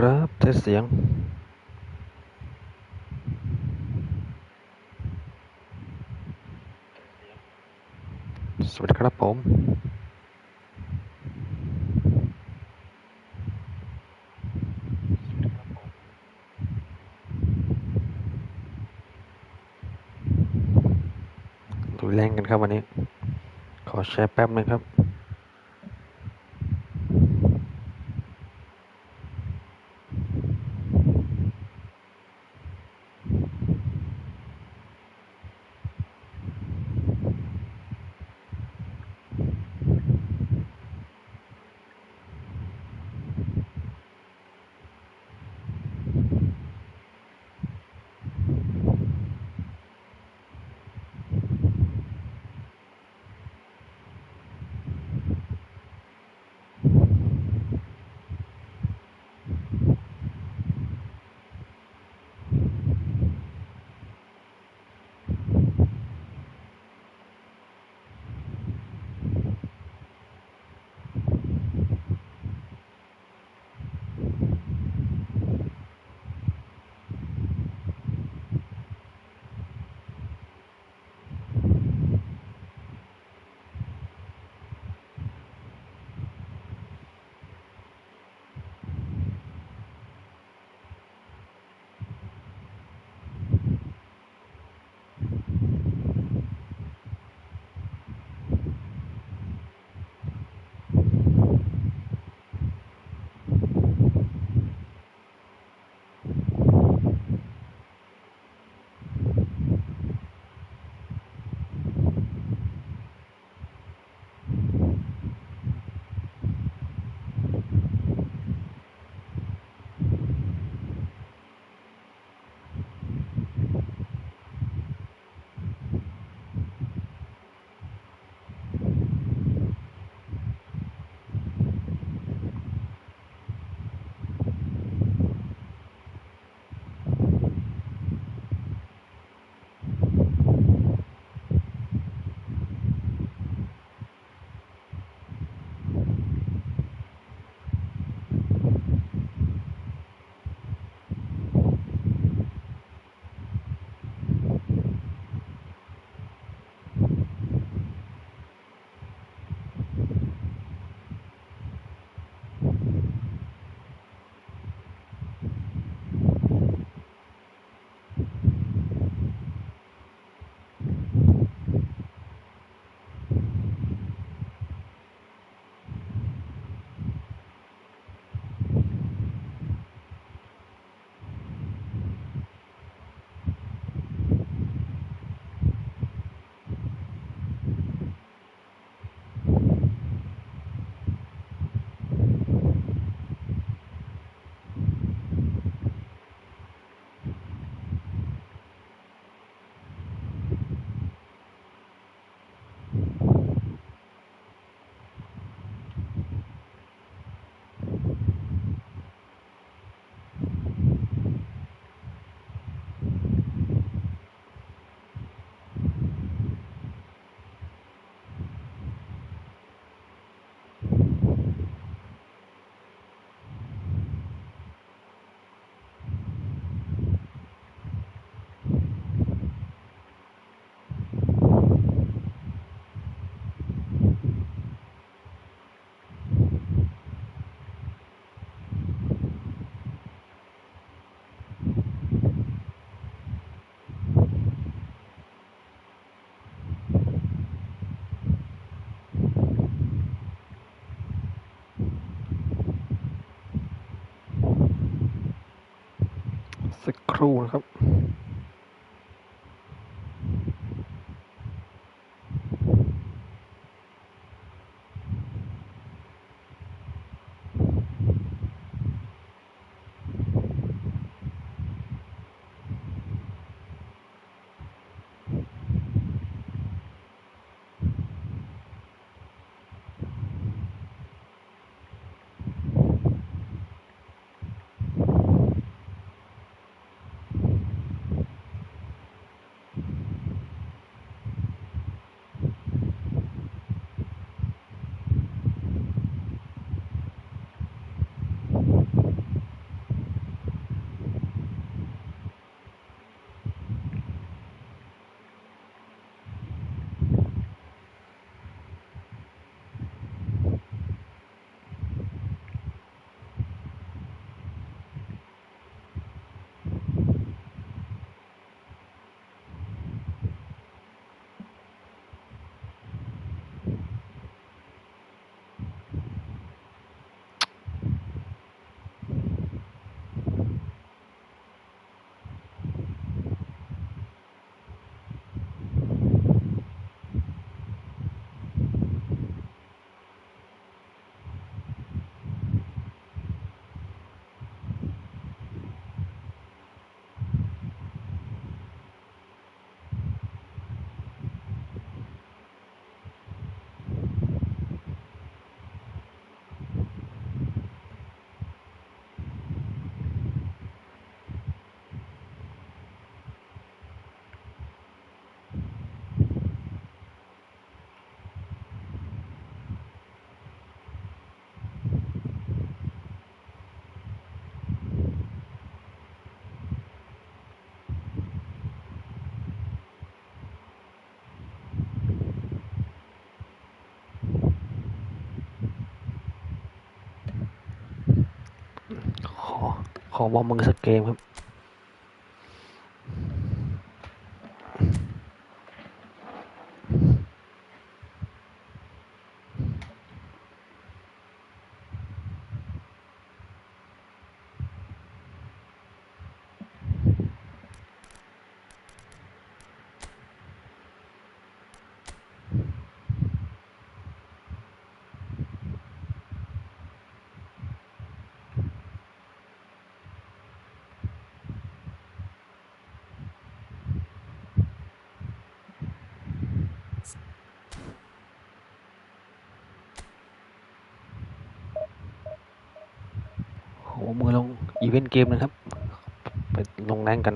ครับเทสเสียงสวัสดีครับผมดูแรงกันครับวันนี้ขอแชร์แป๊บนึงครับสักครู่นะครับ อวอร์มมือสักเกมครับหัวมือลงอีเวนต์เกมนะครับไปลงแรงกัน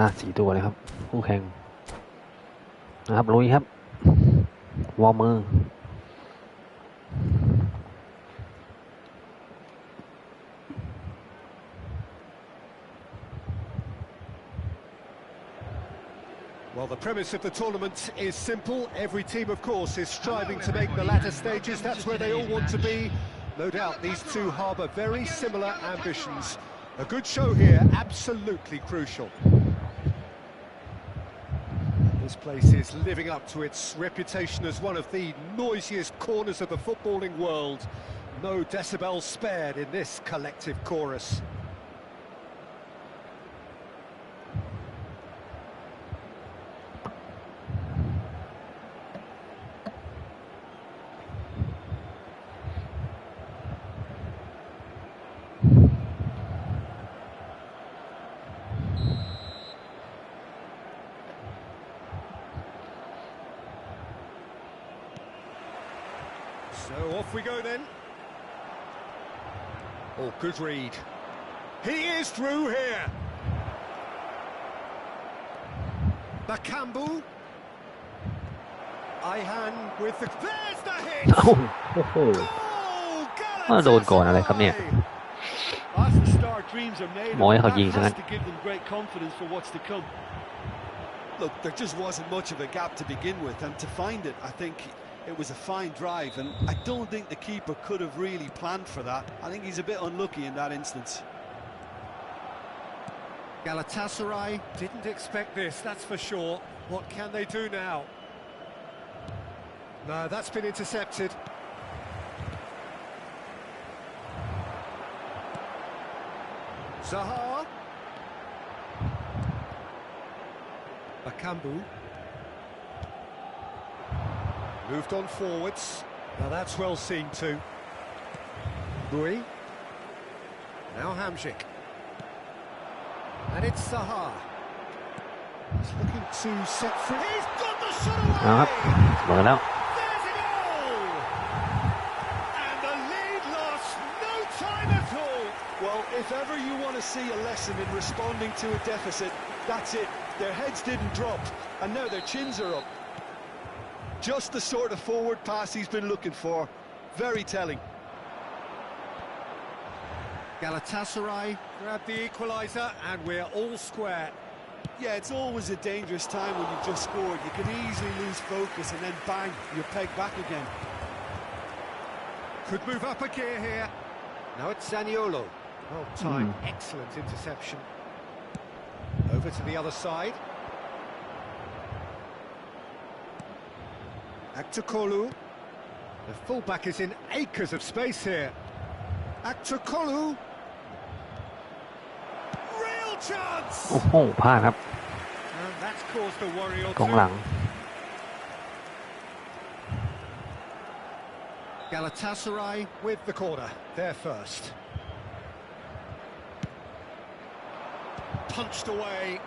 หน้า4 ตัวเลยครับคู่แข่งนะครับลุยครับวอร์มมือWell, the premise of the tournament is simple. Every team, of course, is striving to make the latter stages. That's where they all want to be. No doubt these two harbour very similar ambitions. A good show here, absolutely crucial. This place is living up to its reputation as one of the noisiest corners of the footballing world. No decibels spared in this collective chorus. So off we go then. Oh, good read. He is through here. Bakambu. Ayhan with the... There's the hit! โอ้โหโดนก่อนอะไรครับเนี่ย That's the start dreams are made of. มองให้เขา That ยิงซะงั้น has to give them great confidence for what's to come. Look, there just wasn't much of a gap to begin with, and to find it, I think it was a fine drive, and I don't think the keeper could have really planned for that. I think he's a bit unlucky in that instance. Galatasaray Didn't expect this, that's for sure. What can they do now? No, that's been intercepted. Zaha. Bakambu. Moved on forwards. Now that's well seen too. Rui. Now Hamsik. And it's Zaha. He's looking to set free. He's got the shot เอาครับ away! หมดแล้ว There's a goal! And the lead lost no time at all. Well, if ever you want to see a lesson in responding to a deficit, that's it. Their heads didn't drop, and now their chins are up. Just the sort of forward pass he's been looking for. Very telling. Galatasaray Grab the equaliser, and we're all square. Yeah, it's always a dangerous time when you've just scored. You can easily lose focus, and then bang, you're pegged back again. Could move up a gear here. Now it's Zaniolo. Well timed, excellent interception. Over to the other side. Aktukolu. The fullback is in acres of space here. Aktukolu. Real chance! โอ้โหพลาดครับ And that's caused a worry or กองหลัง Galatasaray with the corner. There first. Punched away.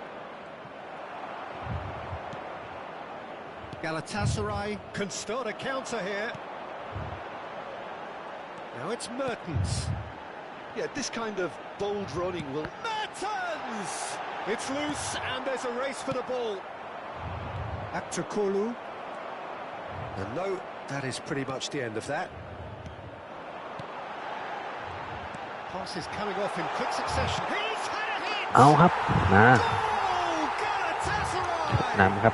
Galatasaray Can start a counter here. Now it's Mertens. Yeah, this kind of bold running will... Mertens! It's loose and there's a race for the ball. Aktukolu. And no, that is pretty much the end of that. Pass is coming off in quick succession. He's had a hit! เอาครับมา Goal! Galatasaray! นำครับ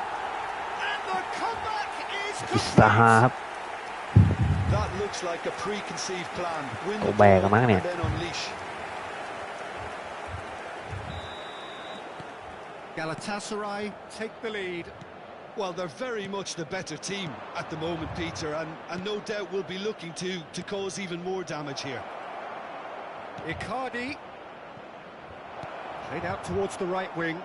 And the comeback is อิสฮา complete. ครับ That looks like a preconceived plan. Win the ตัวแบกกันมั้ง ball เนี่ย and then unleash. Galatasaray Take the lead. Well, they're very much the better team at the moment, Peter, and no doubt will be looking to cause even more damage here. Icardi. Played out towards the right wing.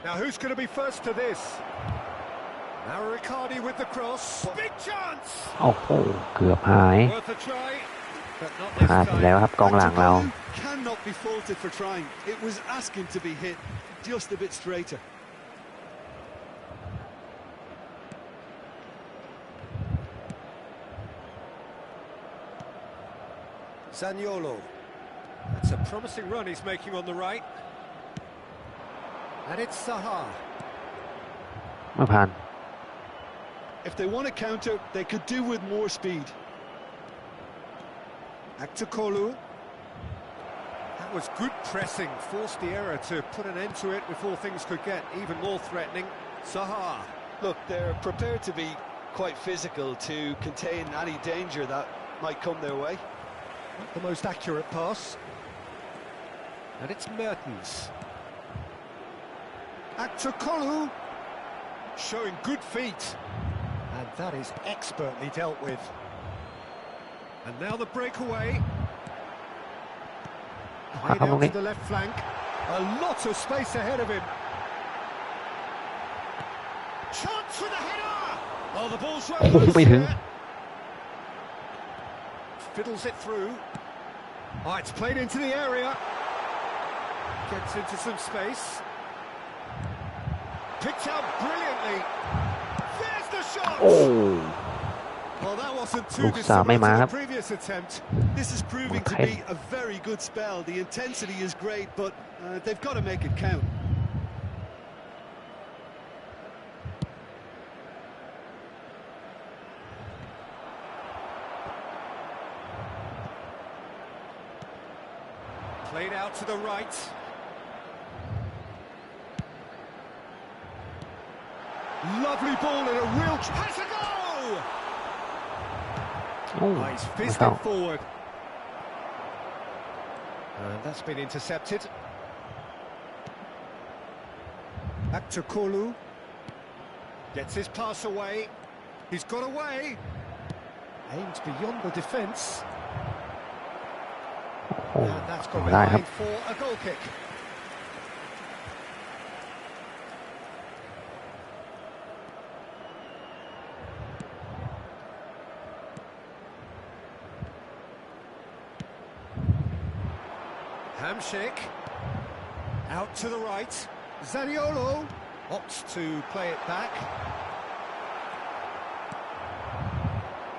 Now who's going to be first to this? Now Icardi with the cross. Big chance! โอ้โหเกือบหาย Worth a try, but not พลาด this ไป time. แล้วครับกองหลังเรา Aktukolu cannot be faulted for trying. It was asking to be hit just a bit straighter. Zaniolo. That's a promising run he's making on the right. And it's Zaha. ไม่ผ่าน If they want to counter, they could do with more speed. Aktukolu. That was good pressing, forced the error to put an end to it before things could get even more threatening. Zaha. Look, they're prepared to be quite physical to contain any danger that might come their way. Not the most accurate pass. And it's Mertens. Aktukolu. Showing good feet. And that is expertly dealt with. And now the breakaway. Played out to the left flank. A lot of space ahead of him. Chance for the header! Oh, the ball's right loose here. Fiddles it through. Oh, it's played into the area. Gets into some space. Picked out brilliantly. There's the shot! โอ้ Well, that wasn't too ลูกสามไม่มา dissimilar ค to รับ the previous attempt. This is proving to be a very good spell. The intensity is great, but they've got to make it count. Played out to the right. Lovely ball and a real has a goal. โอ้ He's ไม่ fizzed เข้า it forward. And that's been intercepted. Back to Kolu. Gets his pass away. He's got away. Aims beyond the defence. โอ้ And that's gone ได้ครับ behind for a goal kick. Hamsik. Out to the right. Zaniolo opts to play it back.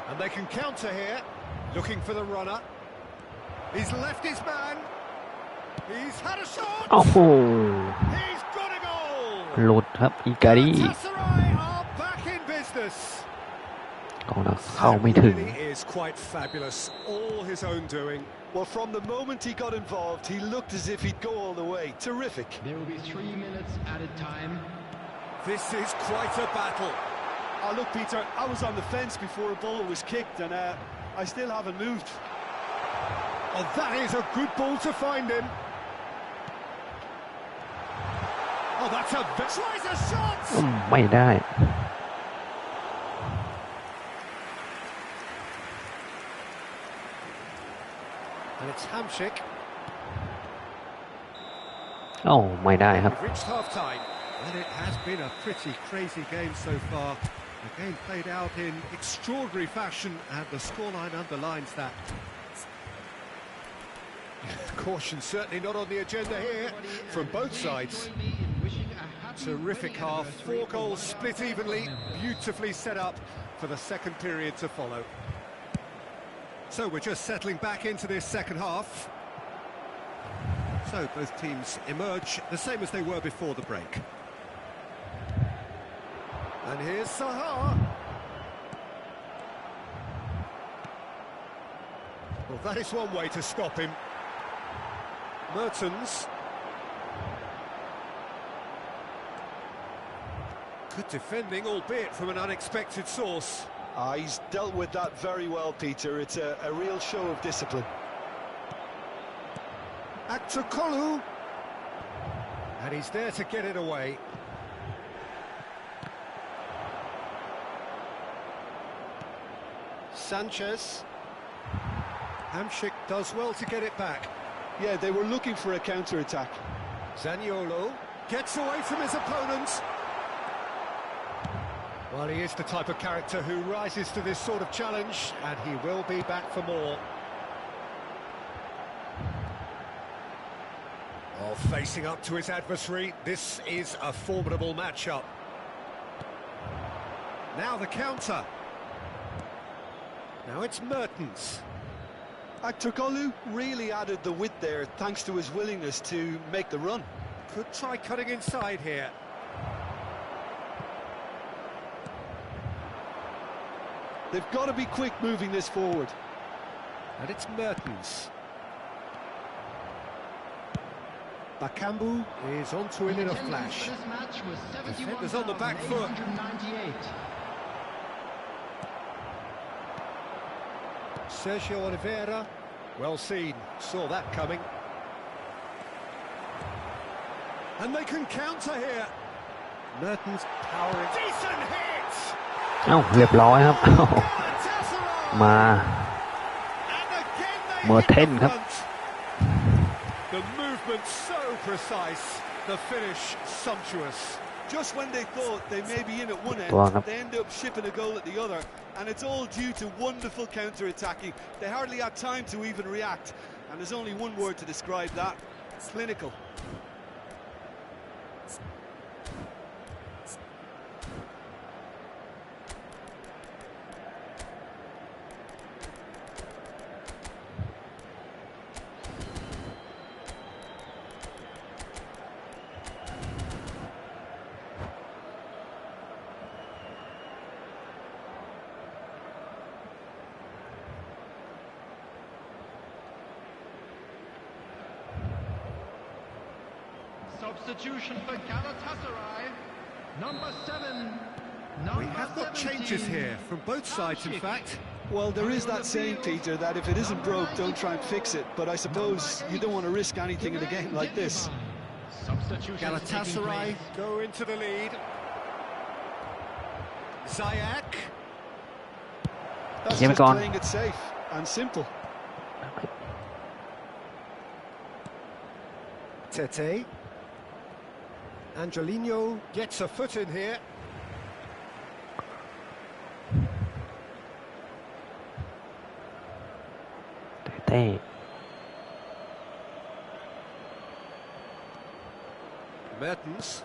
And they can counter here. Looking for the runner. He's left his man. He's had a shot. โอ้โห He's got a goal. หลุดครับอิการี Galatasaray are back in business. กองหลังเข้าไม่ถึง That really is quite fabulous. All his own doing. Well, from the moment he got involved, he looked as if he'd go all the way. Terrific. There will be 3 minutes added time. This is quite a battle. Oh, look, Peter, I was on the fence before a ball was kicked, and I still haven't moved. Oh, that is a good ball to find him. Oh, that's a tries a shot. ไม่ได้ And it's Hamsik. โอ้ไม่ได้ครับ We've reached half-time. And it has been a pretty crazy game so far. The game played out in extraordinary fashion, and the scoreline underlines that. Caution certainly not on the agenda here from both sides. Terrific half, 4 goals split evenly, beautifully set up for the second period to follow. So we're just settling back into this second half. So both teams emerge the same as they were before the break. And here's Saha. Well, that is one way to stop him. Mertens. Good defending, albeit from an unexpected source. He's dealt with that very well, Peter. It's a real show of discipline. Back to Kolu. And he's there to get it away. Sanchez. Hamsik does well to get it back. Yeah, they were looking for a counter-attack. Zaniolo gets away from his opponent. Well, he is the type of character who rises to this sort of challenge, and he will be back for more. Oh, facing up to his adversary, this is a formidable matchup. Now the counter. Now it's Mertens. Aktürkoğlu really added the width there thanks to his willingness to make the run. Could try cutting inside here. They've got to be quick moving this forward. And it's Mertens. Bakambu Is onto him in a flash. Defenders on the back foot. Sergio Oliveira, well seen, saw that coming. And they can counter here. Mertens powering. Decent hit! เอ้าเรียบร้อยครับ Galatasaray! มา And again they hit Mertens the ครับ front. The movement so precise, the finish sumptuous. Just when they thought they may be in at one end, ตัวครับ they end up shipping a goal at the other, and it's all due to wonderful counter-attacking. They hardly had time to even react, and there's only one word to describe that: clinical. Substitution for Galatasaray. Number 7. We have got changes here from both sides, in fact. Well, there is that saying, Peter, that if it isn't broke, don't try and fix it. But I suppose you don't want to risk anything in a game like this. Galatasaray go into the lead. Ziyech. That's Give it just gone. playing it safe and simple. Tete. Angelino gets a foot in here. Tete. Mertens.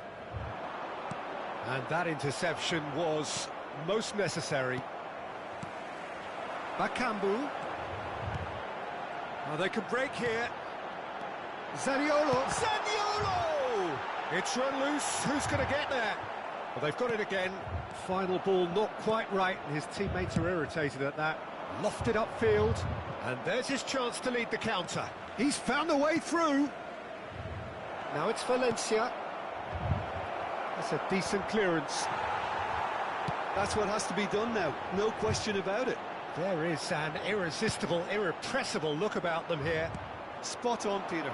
And that interception was most necessary. Bakambu. Oh, they can break here. Zaniolo. Zaniolo! It's run loose. Who's going to get there? Well, they've got it again. Final ball not quite right, and his teammates are irritated at that. Lofted upfield, and there's his chance to lead the counter. He's found a way through. Now it's Valencia. That's a decent clearance. That's what has to be done now, no question about it. There is an irresistible, irrepressible look about them here. Spot on, Peter.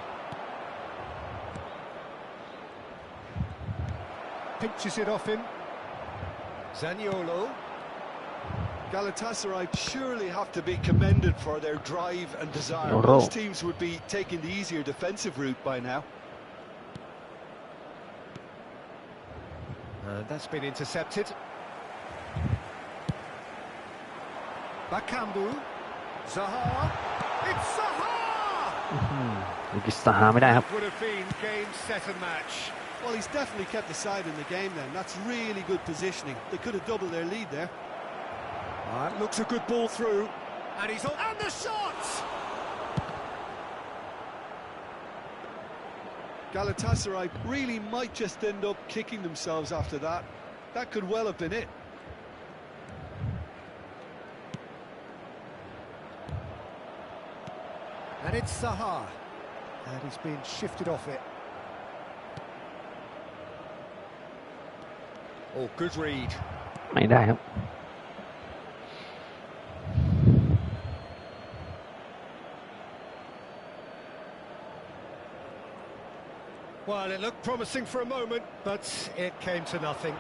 Pinches it off him. Zaniolo. Galatasaray surely have to be commended for their drive and desire. No. Most teams would be taking the easier defensive route by now. And that's been intercepted. Bakambu. Zaha. It's Zaha! ลูกิสตาหาไม่ได้ครับ Would have been game, set and match. Well, he's definitely kept the side in the game then. That's really good positioning. They could have doubled their lead there. Looks a good ball through. And he's on. And the shot! Galatasaray really might just end up kicking themselves after that. That could well have been it. And it's Zaha. And he's been shifted off it. Oh, good read. ไม่ได้ครับ Well, it looked promising for a moment, but it came to nothing.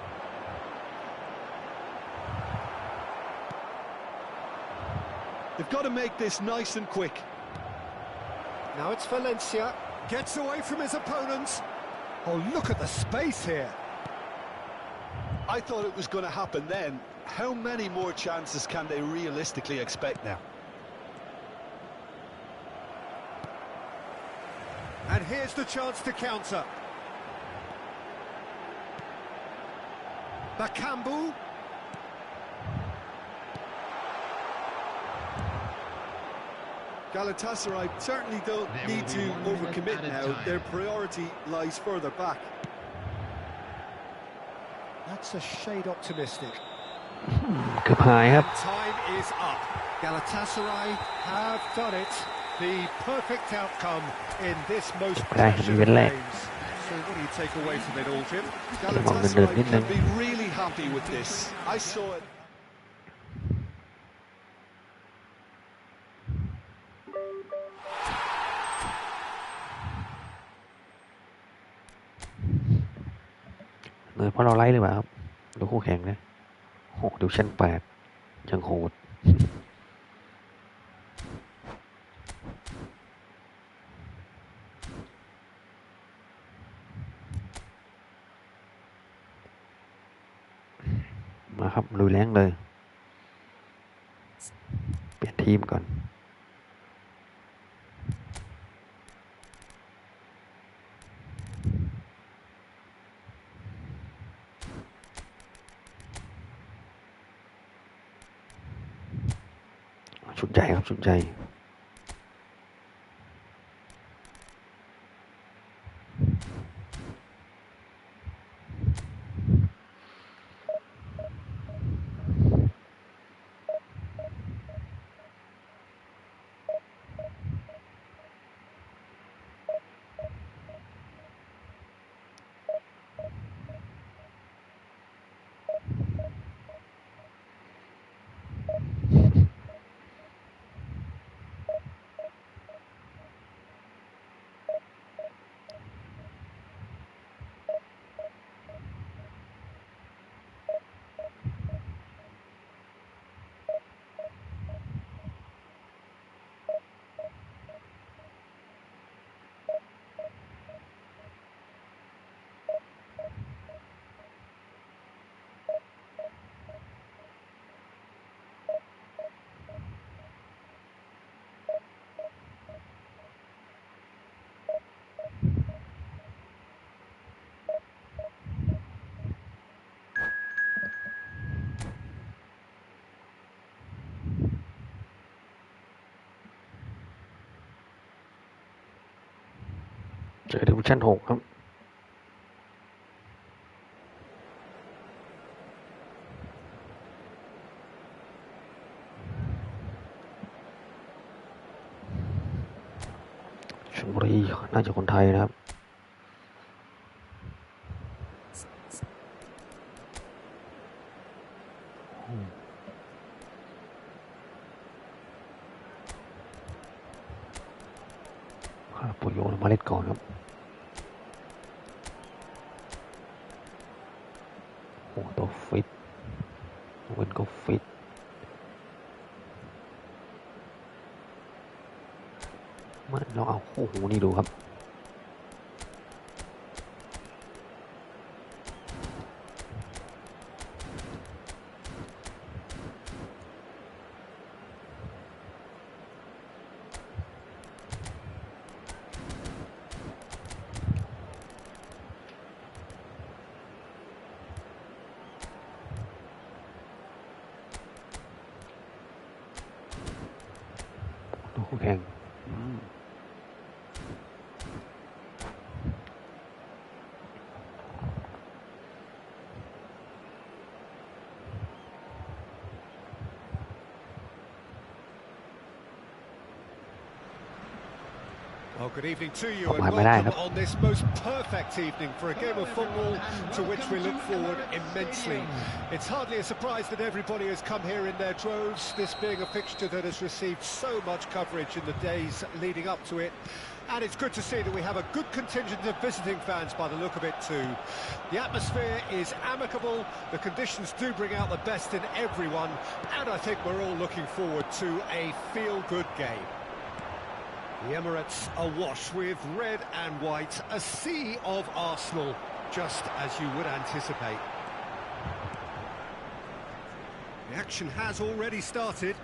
They've got to make this nice and quick. Now it's Valencia. Gets away from his opponents. Oh, look at the space here. I thought it was going to happen then. How many more chances can they realistically expect now? And here's the chance to counter. Bakambu. Galatasaray certainly don't need to overcommit now. Their priority lies further back. That's a shade optimistic. เกือบหายครับ Time is up. Galatasaray have done it. The perfect outcome in this most ได้ precious มี of เว้นแรก games. So what do you take away from it all, Jim? Galatasaray can be really happy with this. I saw it. เลยเพราะเราไล่หรือเปล่าครับดูคู่แข่งนะโหดูชั้น8ยังโหดมาครับลุยแรงเลยเปลี่ยนทีมก่อนชุดใหญ่ครับชุดใหญ่ เจอดิวิชั่น6ครับชลบุรีน่าจะคนไทยนะครับปุโยนมาเล่นก่อนครับโอ้ตัวฟิตเวนก็ฟิตมาเราเอาโอ้โหนี่ดูครับคู่แข่งWell, good evening to you and welcome on this most perfect evening for a game of football to which we look forward immensely. It's hardly a surprise that everybody has come here in their droves, this being a fixture that has received so much coverage in the days leading up to it. And it's good to see that we have a good contingent of visiting fans by the look of it too. The atmosphere is amicable, the conditions do bring out the best in everyone, and I think we're all looking forward to a feel-good game. The Emirates awash with red and white, a sea of Arsenal, just as you would anticipate. The action has already started.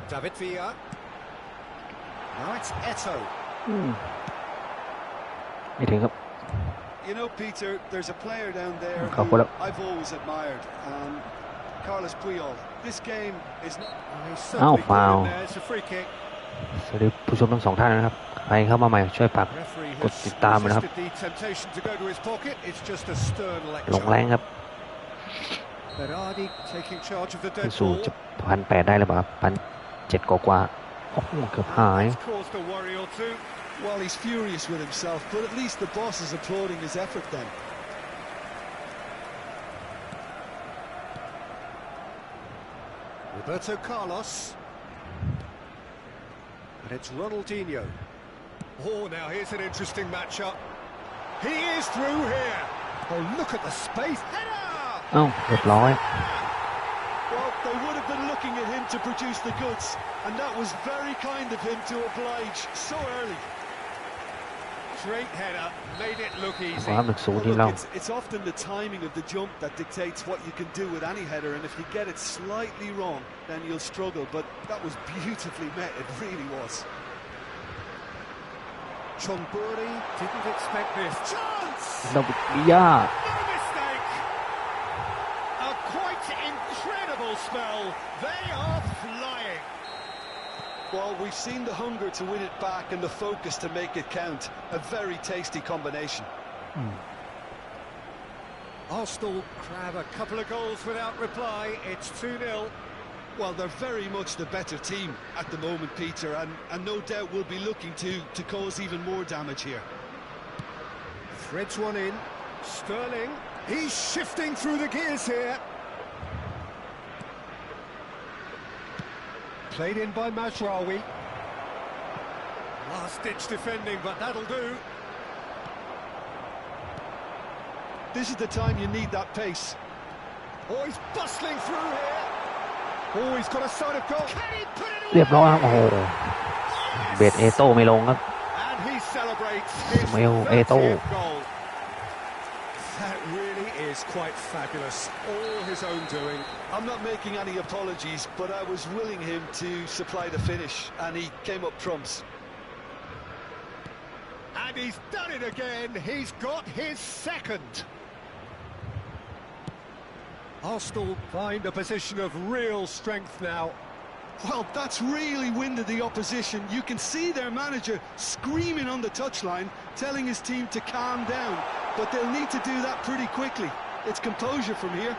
David Villa. Now it's Eto'o. ไม่ถึงครับ You know, Peter, there's a player down there who I've always admired, Carlos Puyol. This game is not... Oh, foul. It's a free kick. สวัสดีผู้ชมทั้งสองท่านนะครับใครเข้ามาใหม่ช่วยฝากกดติดตามนะครับลงแรงครับสู้จะ1,800ได้หรือเปล่า1,700กว่าโอ้โหเกือบหาย Well, he's furious with himself, but at least the boss is applauding his effort then. Roberto Carlos. And it's Ronaldinho. Oh, now here's an interesting matchup. He is through here. Oh, look at the space. Header! เอ้าเรียบร้อย Well, they would have been looking at him to produce the goods, and that was very kind of him to oblige so early. Great header, made it look easy. It's often the timing of the jump that dictates what you can do with any header, and if you get it slightly wrong, then you'll struggle, but that was beautifully met, it really was. Chonburi didn't expect this. Chance! No mistake! A quite incredible spell. They are flying. Well, we've seen the hunger to win it back and the focus to make it count. A very tasty combination. Arsenal grab a couple of goals without reply. It's 2-0. Well, they're very much the better team at the moment, Peter, and no doubt will be looking to cause even more damage here. Threads one in. Sterling. He's shifting through the gears here. Played in by Mazraoui. Last-ditch defending, but that'll do. This is the time you need that pace. Oh, he's bustling through here. Oh, he's got a side of goal. Can he put it away? เรียบร้อยครับโอ้โหเบดเอโต้ไม่ลงครับ And he celebrates his เมลเอโต้ goal. That really is quite fabulous. All his own doing. I'm not making any apologies, but I was willing him to supply the finish, and he came up trumps. And he's done it again. He's got his second. Arsenal find a position of real strength now. Well, that's really winded the opposition. You can see their manager screaming on the touchline, telling his team to calm down. But they'll need to do that pretty quickly. It's composure from here.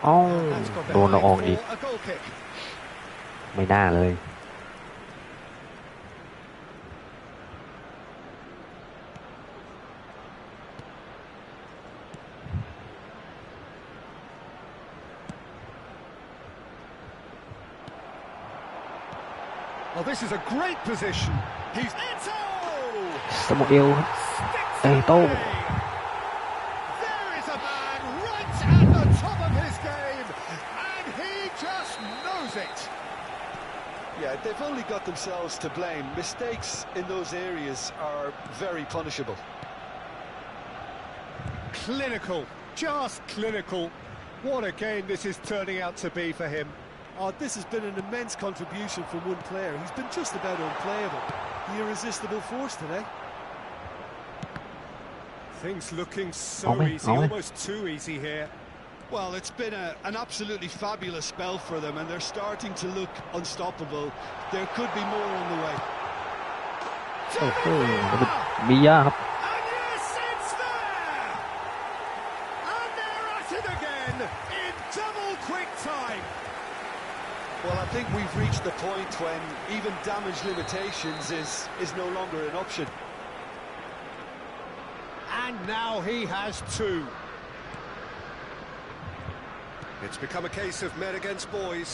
อ๋อ That's gone โดนเราออก behind อีก for a goal kick. ไม่น่าเลย Well, this is a great position. He's สโมเอลครับเอโต้ There is a man right at the top of his game, and he just knows it. Yeah, they've only got themselves to blame. Mistakes in those areas are very punishable. Clinical, just clinical. What a game this is turning out to be for him. Oh, this has been an immense contribution from one player. He's been just about unplayable. The irresistible force today. Things looking so Oh, easy, oh. almost too easy here. Well, it's been an absolutely fabulous spell for them, and they're starting to look unstoppable. There could be more on the way. โอ้โหมีย่าครับ And yes, it's there! And they're at it again in double quick time. Well, I think we've reached the point when even damage limitations is no longer an option. And now he has two. It's become a case of men against boys.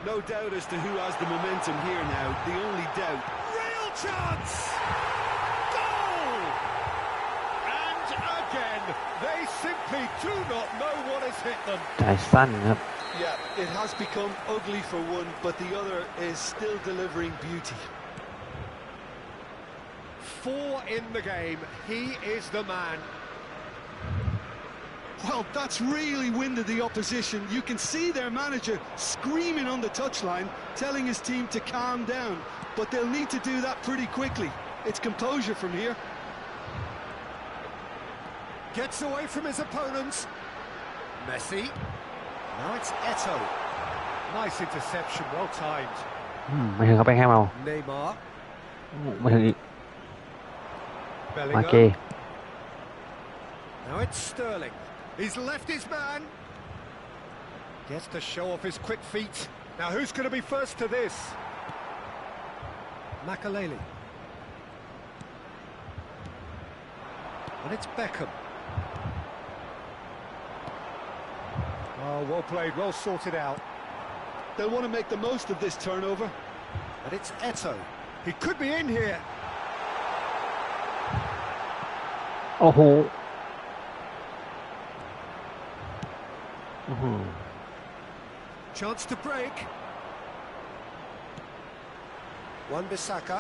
No doubt as to who has the momentum here now. The only doubt. Real chance! Goal! And again, they simply do not know what has hit them. จ่ายสั้นครับ Yeah, it has become ugly for one, but the other is still delivering beauty. 4 in the game. He is the man. Well, that's really winded the opposition. You can see their manager screaming on the touchline, telling his team to calm down. But they'll need to do that pretty quickly. It's composure from here. Gets away from his opponents. Messi. Now it's Eto. Nice interception, well timed. ไม่ถึงเขาไปแค่เมา Neymar. ไม่ถึงอีก มาเก Bellingham. Now it's Sterling. He's left his man. Gets to show off his quick feet. Now who's going to be first to this? Makaleli. And it's Beckham. Oh, well played, well sorted out. They'll want to make the most of this turnover. And it's Eto. He could be in here. โอ้โหอื้อหือ Chance to break. Wan-Bissaka.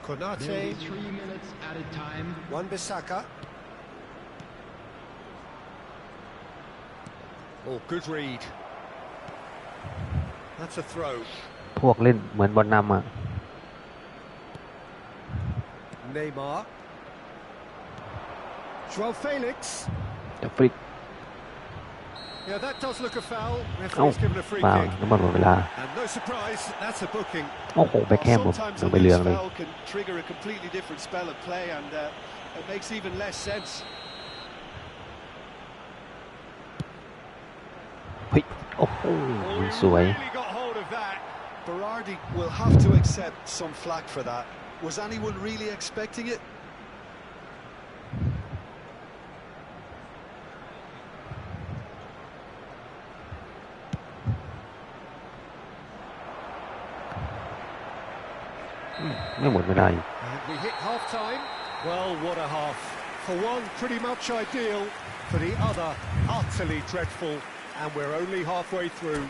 Konate. 3 minutes added time. Wan-Bissaka. Oh, good read. That's a throw. พวกเล่นเหมือนบอลนำอ่ะ Neymar. Joao Felix. จะฟลิก Yeah, that does look a foul. เอ้า Referee's given a free เปล่า kick. น้ำมันหมดเวลา And no surprise, that's a booking. โอ้โหแบ็คแฮมผม Sometimes ล a งไปเรือง loose เลย foul can trigger a completely different spell of play, and it makes even less sense. เฮ้ย โอ้โห Oh, he สวย really got hold of that. Berardi will have to accept some flack for that. Was anyone really expecting it? Mm, ไม่หมดเวลาอีก And we hit half-time. Well, what a half. For one, pretty much ideal. For the other, utterly dreadful. And we're only halfway through.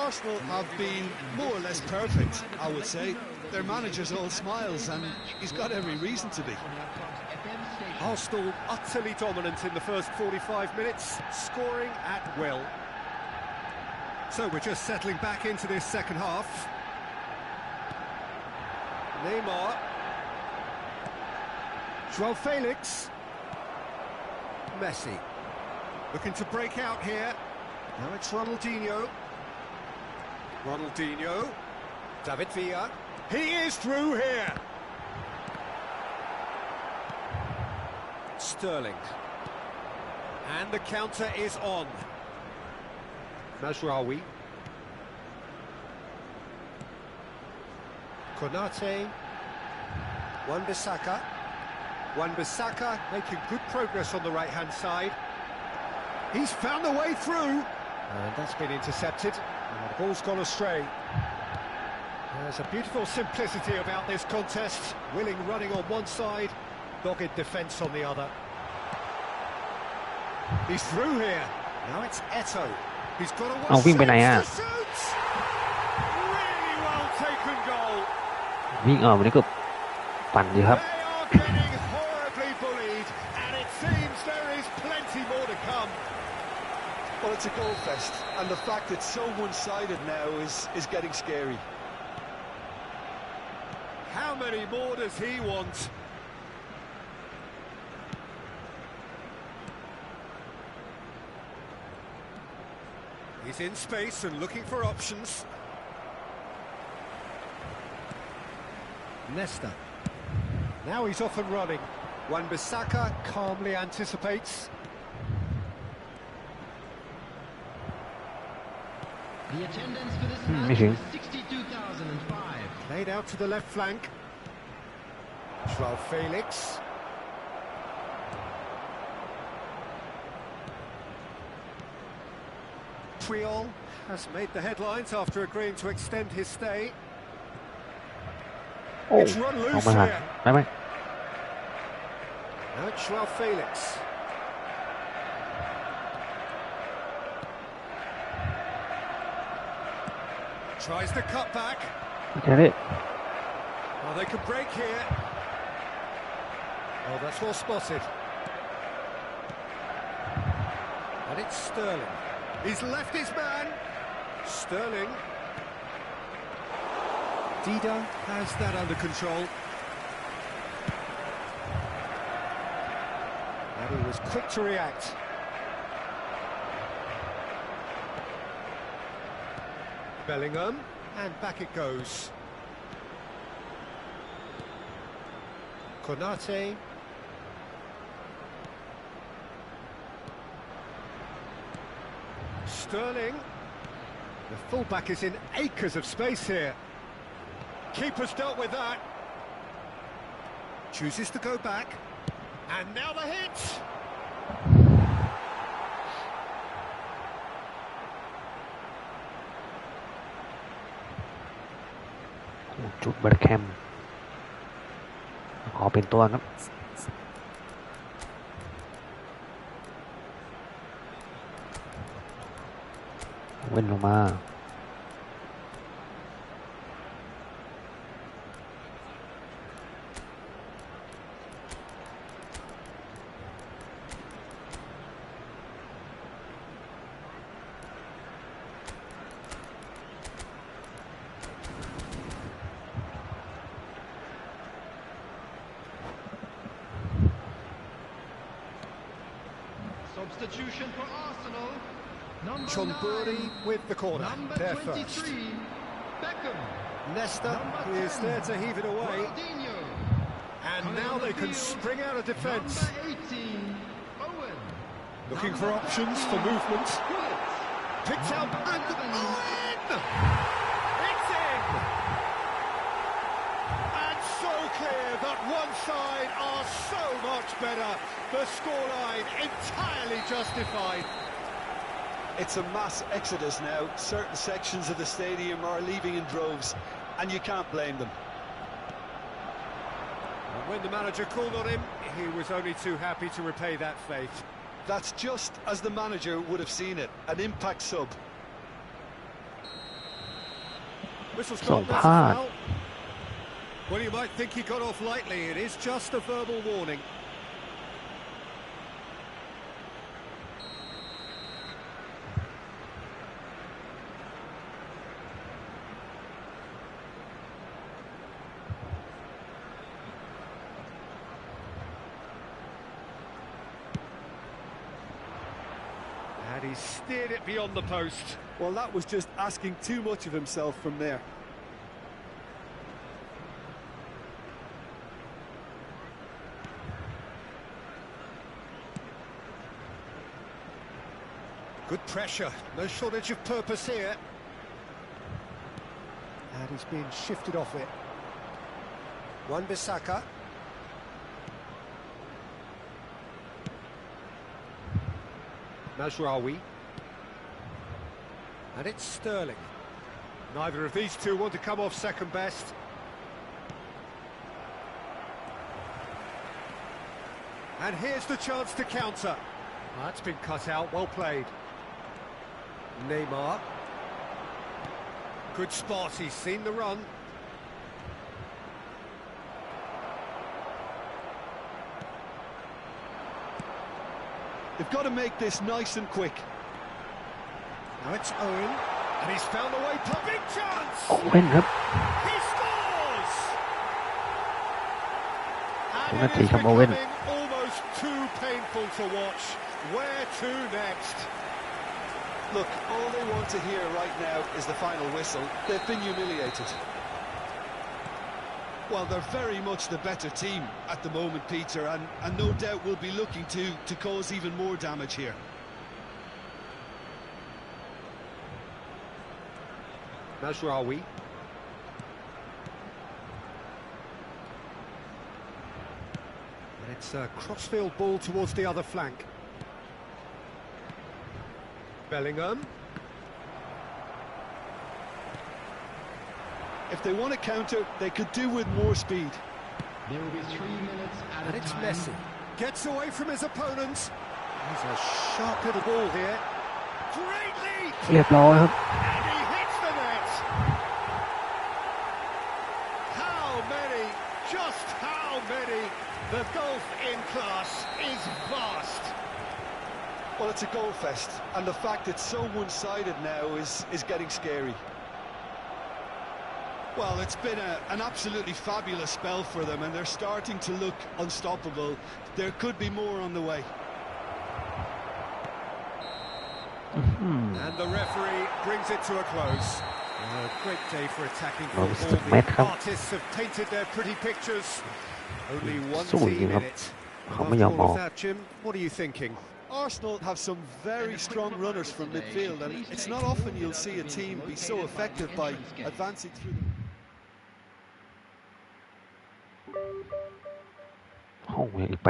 Arsenal have been more or less perfect, I would say. Their manager's all smiles, and he's got every reason to be. Arsenal utterly dominant in the first 45 minutes, scoring at will. So we're just settling back into this second half. Neymar. Joao Felix. Messi. Looking to break out here. Now it's Ronaldinho. Ronaldinho. David Villa. He is through here. Sterling. And the counter is on. Mazraoui. Konate. Wan-Bissaka. Wan-Bissaka making good progress on the right-hand side. He's found the way through. And that's been intercepted. And the ball's gone astray. There's a beautiful simplicity about this contest. Willing running on one side, dogged defence on the other. He's through here. Now it's Eto'o. He's got a เอาวิ่งไปไหนอ่ะ Really well taken goal. วิ่งออกมันก็ปั่นดีครับ They are getting horribly bullied, and it seems there is plenty more to come. Well, it's a goal fest, and the fact it's so one-sided now is getting scary. How many more does he want? He's in space and looking for options. Nesta. Now he's off and running. Wan-Bissaka calmly anticipates. The attendance for this match Mission. is 62,005. Played out to the left flank. Joao Felix. Puyol has made the headlines after agreeing to extend his stay. โอ้ It's run ออก loose มาหา here. ได้ไหม Now it's Joao Felix. Tries the cut back. แค่นี้ Oh, they could break here. Oh, that's well spotted. And it's Sterling. He's left his man. Sterling. Dida has that under control. And he was quick to react. Bellingham, and back it goes. Konate. Sterling. The fullback is in acres of space here. Keeper's dealt with that. Chooses to go back. And now the hit! จุดเบอร์แคมขอเป็นตัวครับเว้นลงมาSubstitution for Arsenal. Number Chonburi 9. with the corner. Number There 23. first. Beckham. Nesta Number is 10. there to heave it away. Ronaldinho. And now they can spring out of defence. Number 18. Owen. Looking for options for movement. Gullit. Picked out and Owen! It's in! And so clear that one side are so much better. The scoreline entirely justified. It's a mass exodus now. Certain sections of the stadium are leaving in droves, and you can't blame them. And when the manager called on him, he was only too happy to repay that faith. That's just as the manager would have seen it, an impact sub. Whistle's So gone, that's a hard. foul. Well, you might think he got off lightly. It is just a verbal warning. he's steered it beyond the post. Well, that was just asking too much of himself from there. Good pressure, no shortage of purpose here. And he's been shifted off it. Wan-Bissaka. Mazraoui. And it's Sterling. Neither of these two want to come off second best. And here's the chance to counter. That's been cut out, well played. Neymar. Good spot, he's seen the run. They've got to make this nice and quick. Now it's Owen, and he's found a way. Big chance! โอเว่นครับ He scores! ทุก And นา it ที is ครับโอเว่น becoming almost too painful to watch. Where to next? Look, all they want to hear right now is the final whistle. They've been humiliated. Well, they're very much the better team at the moment, Peter, and no doubt will be looking to cause even more damage here. Mazraoui. And it's a crossfield ball towards the other flank. Bellingham. If they want to counter, they could do with more speed. There will be 3 minutes at And a it's time. Messi. Gets away from his opponents. He's a sharp little ball here. Great leap! เรียบร้อยครับ And he hits the net! How many? Just how many? The gulf in class is vast. Well, it's a goal fest, and the fact it's so one-sided now is getting scary. Well, it's been an absolutely fabulous spell for them, and they're starting to look unstoppable. There could be more on the way. And the referee brings it to a close. A great day for attacking Oh, football. Mr. Met, Theครับ artists have painted their pretty pictures. Only one สู้จริ team งครับ in it. เขาไม่ยอม After อ all อก of that, Jim, what are you thinking? Arsenal have some very strong runners from midfield, and it's not often you'll see a team be so effective by advancing through the... ห้องอีก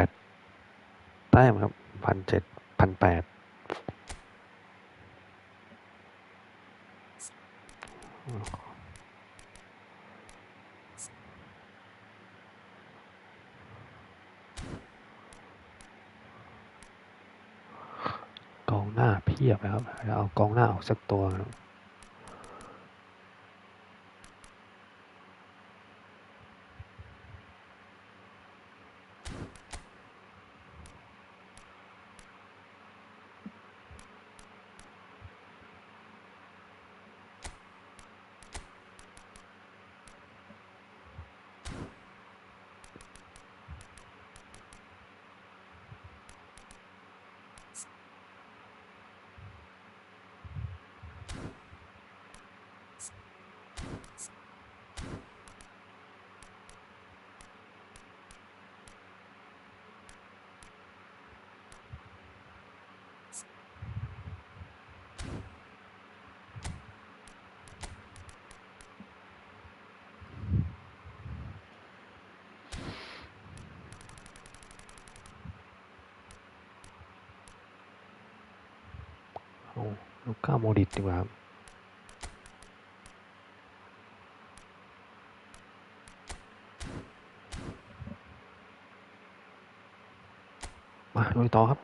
8 แต้มครับ1,700 1,800กองหน้าเพียบนะครับเอากองหน้าออกสักตัวครับลูก้าโมดริตดีกว่าครับมาลุยต่อครับ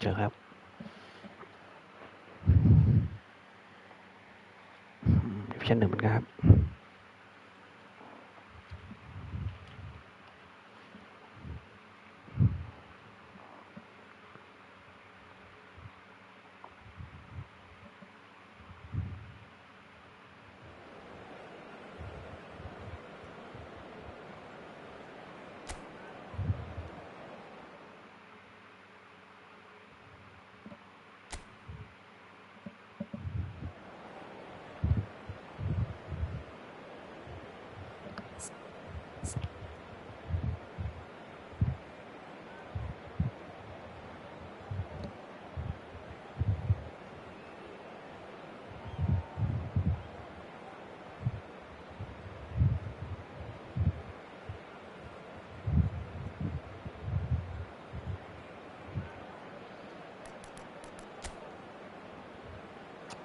เจอครับดิวิชั่น 1เหมือนกันครับ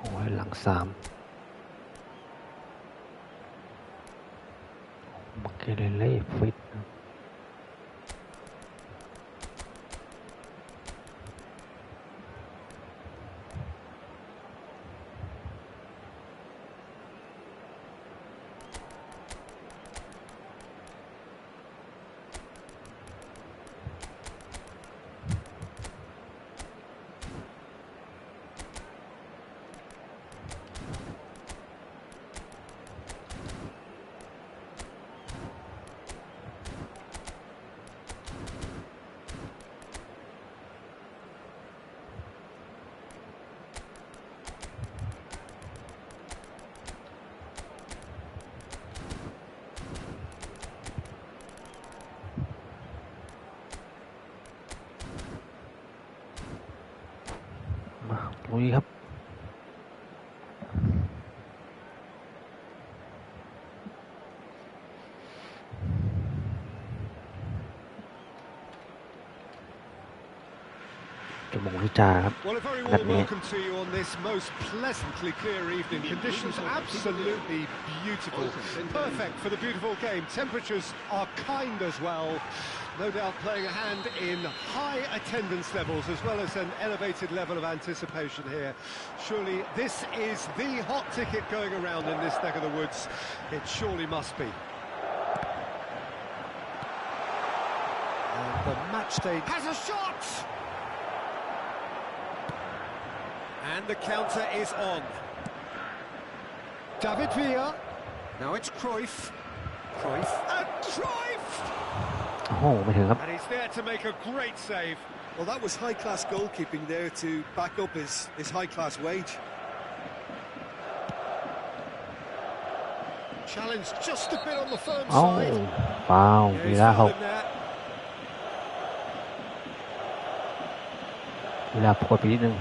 โอ้ยหลัง3มาเกเรเล่ฟิตมาลุยครับจะมงวิจาครับ Well, a very warm welcome to you on this most pleasantly clear evening. Conditions absolutely beautiful. Perfect for the beautiful game. Temperatures are kind as well. No doubt playing a hand in high attendance levels as well as an elevated level of anticipation here. Surely this is the hot ticket going around in this neck of the woods. It surely must be. And the match day has a shot! And the counter is on. David Villa. Now it's Cruyff. Cruyff. And Cruyff! Oh, and he's there to make a great save. Well, that was high-class goalkeeping there to back up his high-class wage. Challenge just a bit on the firm side. Oh, wow. Villa 6 Villa ปวดไปนิดนึง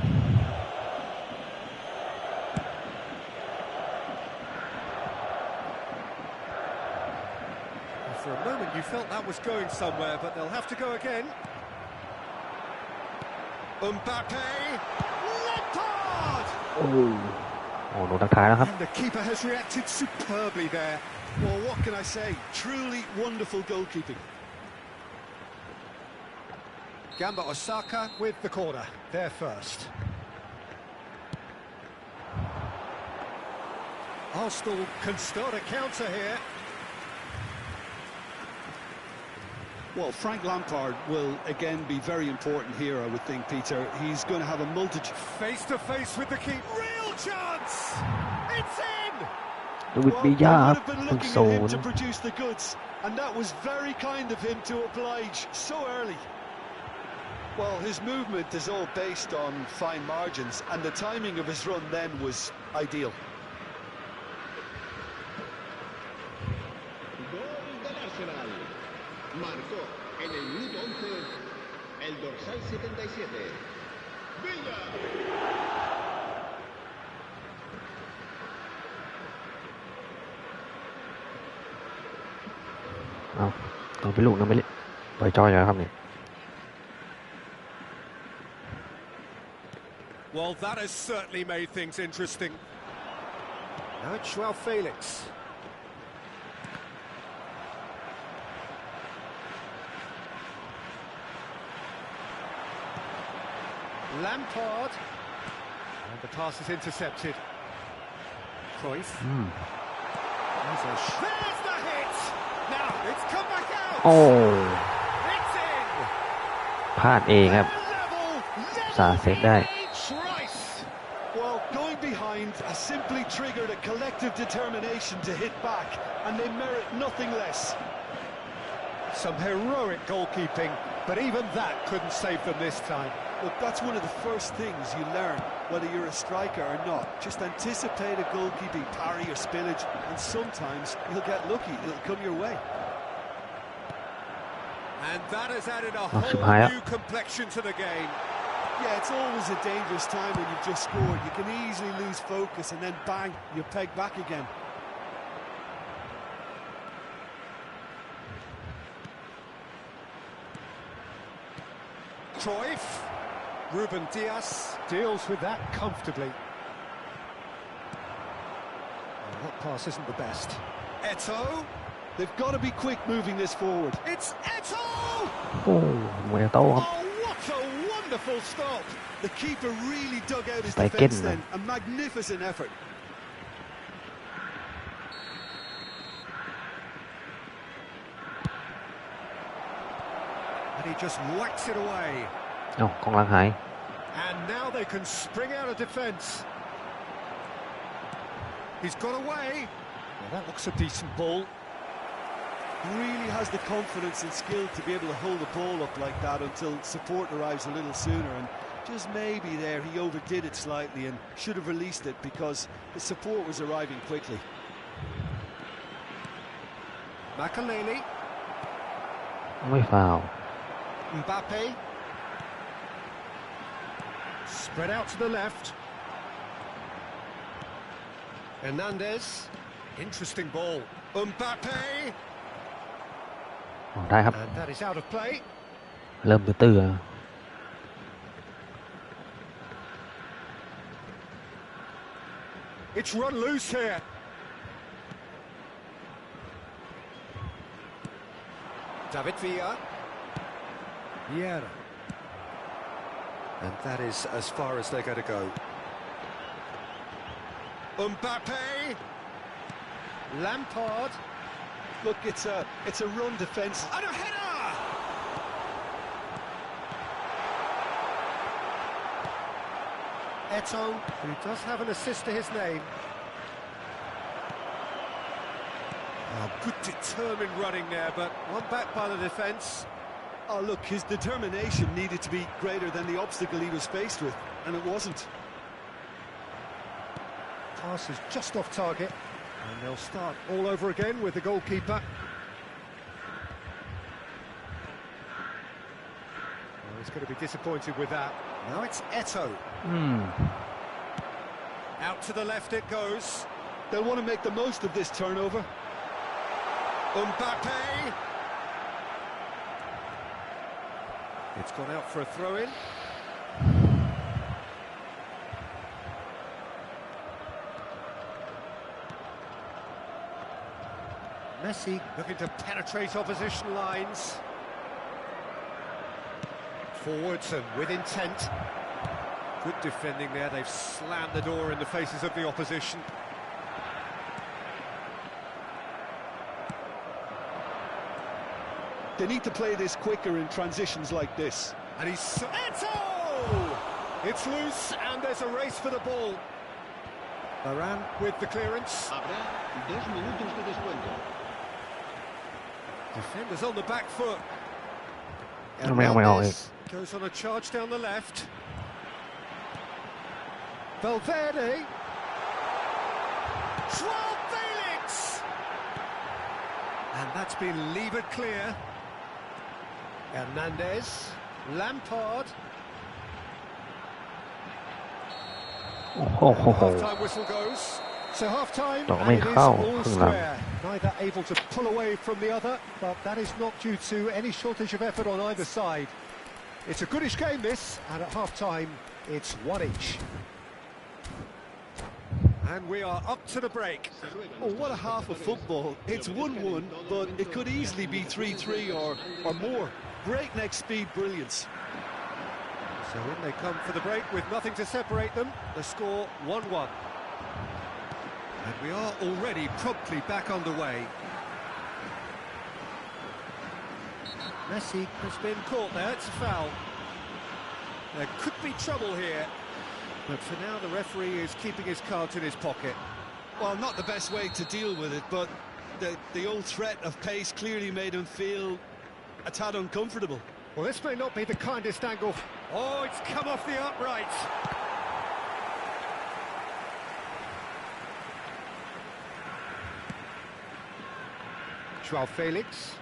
For a moment you felt that was going somewhere, but they'll have to go again. Mbappe, Lampard! Oh, no ทักทายแล้วครับ And the keeper has reacted superbly there. Well, what can I say? Truly wonderful goalkeeping. Gamba Osaka with the corner, there first. Arsenal can start a counter here. Well, Frank Lampard will again be very important here, I would think, Peter. He's going to have a multitude... Face to face with the keeper. Real chance! It's in! David Villa ครับ1-0 to produce the goods, and that was very kind of him to oblige so early. Well, his movement is all based on fine margins, and the timing of his run then was ideal. Marcó en el minuto 11 el dorsal 77. ¡Villa! เอาต้องไปลูกนะไม่เล่นปล่อยจอยแล้วครับเนี่ย Well, that has certainly made things interesting. Now it's Joao Felix. Lampard. And the pass is intercepted. Cruyff. There's the hit! Now it's come back out! โอ้ It's in! พลาดเองครับ สาเซฟได้ Well, going behind has simply triggered a collective determination to hit back, and they merit nothing less. Some heroic goalkeeping, but even that couldn't save them this time. Look, that's one of the first things you learn, whether you're a striker or not. Just anticipate a goalkeeping parry or spillage, and sometimes you'll get lucky, it'll come your way. And that has added a whole new complexion to the game. Yeah, it's always a dangerous time when you've just scored. You can easily lose focus and then bang, you're pegged back again. Cruyff, Ruben Dias deals with that comfortably. Oh, that pass isn't the best. Eto'o. They've got to be quick moving this forward. It's Eto'o! โอ้โหเอโต้ครับ Oh, what a wonderful stop! The keeper really dug out his Like defence it, then. A magnificent effort. And he just whacks it away. เอ้ากองหลังหาย And now they can spring out of defence. He's got away. Well, that looks a decent ball. Really has the confidence and skill to be able to hold the ball up like that until support arrives a little sooner, and just maybe there he overdid it slightly and should have released it because the support was arriving quickly. Makaleli. ไม่ฟาวล์ Mbappe. Spread out to the left. Hernandez. Interesting ball. Mbappe. ได้ครับ And that is out of play. เริ่มตื้อๆ It's run loose here. David Villa. Vieira. And that is as far as they're going to go. Mbappe. Lampard. Look, it's a run defence. And a header! Eto'o, who does have an assist to his name. Oh, good determined running there, but one back by the defence. Oh, look, his determination needed to be greater than the obstacle he was faced with, and it wasn't. Pass is just off target, and they'll start all over again with the goalkeeper. Well, he's going to be disappointed with that. Now it's Eto'o. Out to the left it goes. They'll want to make the most of this turnover. Mbappe. It's gone out for a throw-in. Messi looking to penetrate opposition lines. Forwards and with intent. Good defending there, they've slammed the door in the faces of the opposition. They need to play this quicker in transitions like this. And he's... Eto'o! It's loose and there's a race for the ball. Varane with the clearance. Habrá 2 minutos de descuento. Defenders on the back foot. Hernandez goes on a charge down the left. Valverde. Joao Felix! And that's been levered clear. Hernandez. Lampard. โอ้โห Half-time whistle goes. So half-time, ต่อ and ไม่ it is เข้า all ครึ่งหลัง square. Neither able to pull away from the other, but that is not due to any shortage of effort on either side. It's a goodish game, this, and at half-time, it's 1-1. And we are up to the break. Oh, what a half of football. It's 1-1, but it could easily be 3-3 or more. Breakneck speed brilliance. So in they come for the break with nothing to separate them. The score 1-1. And we are already promptly back underway. Messi has been caught there, it's a foul. There could be trouble here, but for now the referee is keeping his cards in his pocket. Well, not the best way to deal with it, but the old threat of pace clearly made him feel a tad uncomfortable. Well, this may not be the kindest angle. Oh, it's come off the upright. Joao Felix.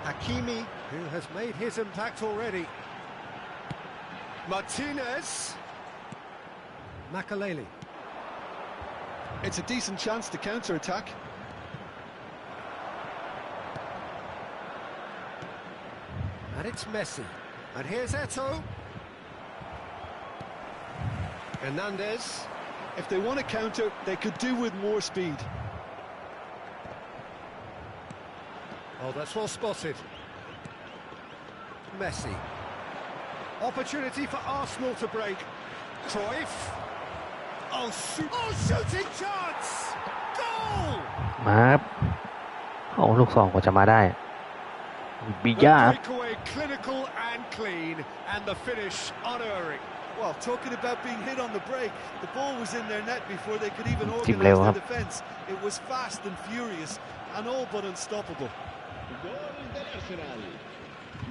Hakimi, who has made his impact already. Martinez. Makaleli. It's a decent chance to counter-attack. And it's Messi. And here's Eto'o. Hernandez. If they want to counter, they could do with more speed. Oh, that's well spotted. Messi. Opportunity for Arsenal to break. Cruyff. Oh, shooting chance! Goal! มาครับโอ้ลูกสองกว่าจะมาได้บิย่า The breakaway clinical and clean, and the finish unerring. Well, talking about being hit on the break, the ball was in their net before they could even จิ้มเร็ว organise ครับ their defence. It was fast and furious, and all but unstoppable. Gol del Arsenal.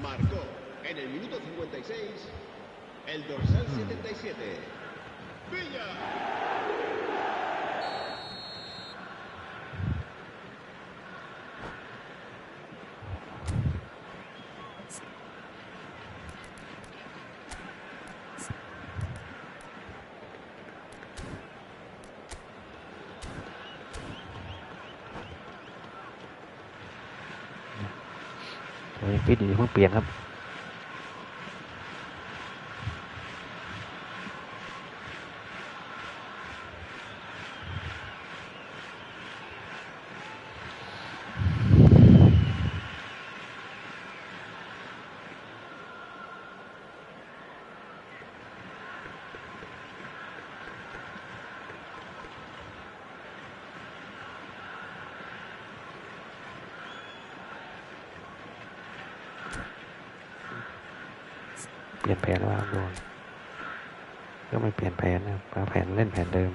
Marcó en el minuto 56 el dorsal 77. Villa.ฟิตอยู่เพิ่งเปลี่ยนครับเปลี่ยนแผนว่าโดนก็ไม่เปลี่ยนแผนนะแผนเล่นแผนเดิม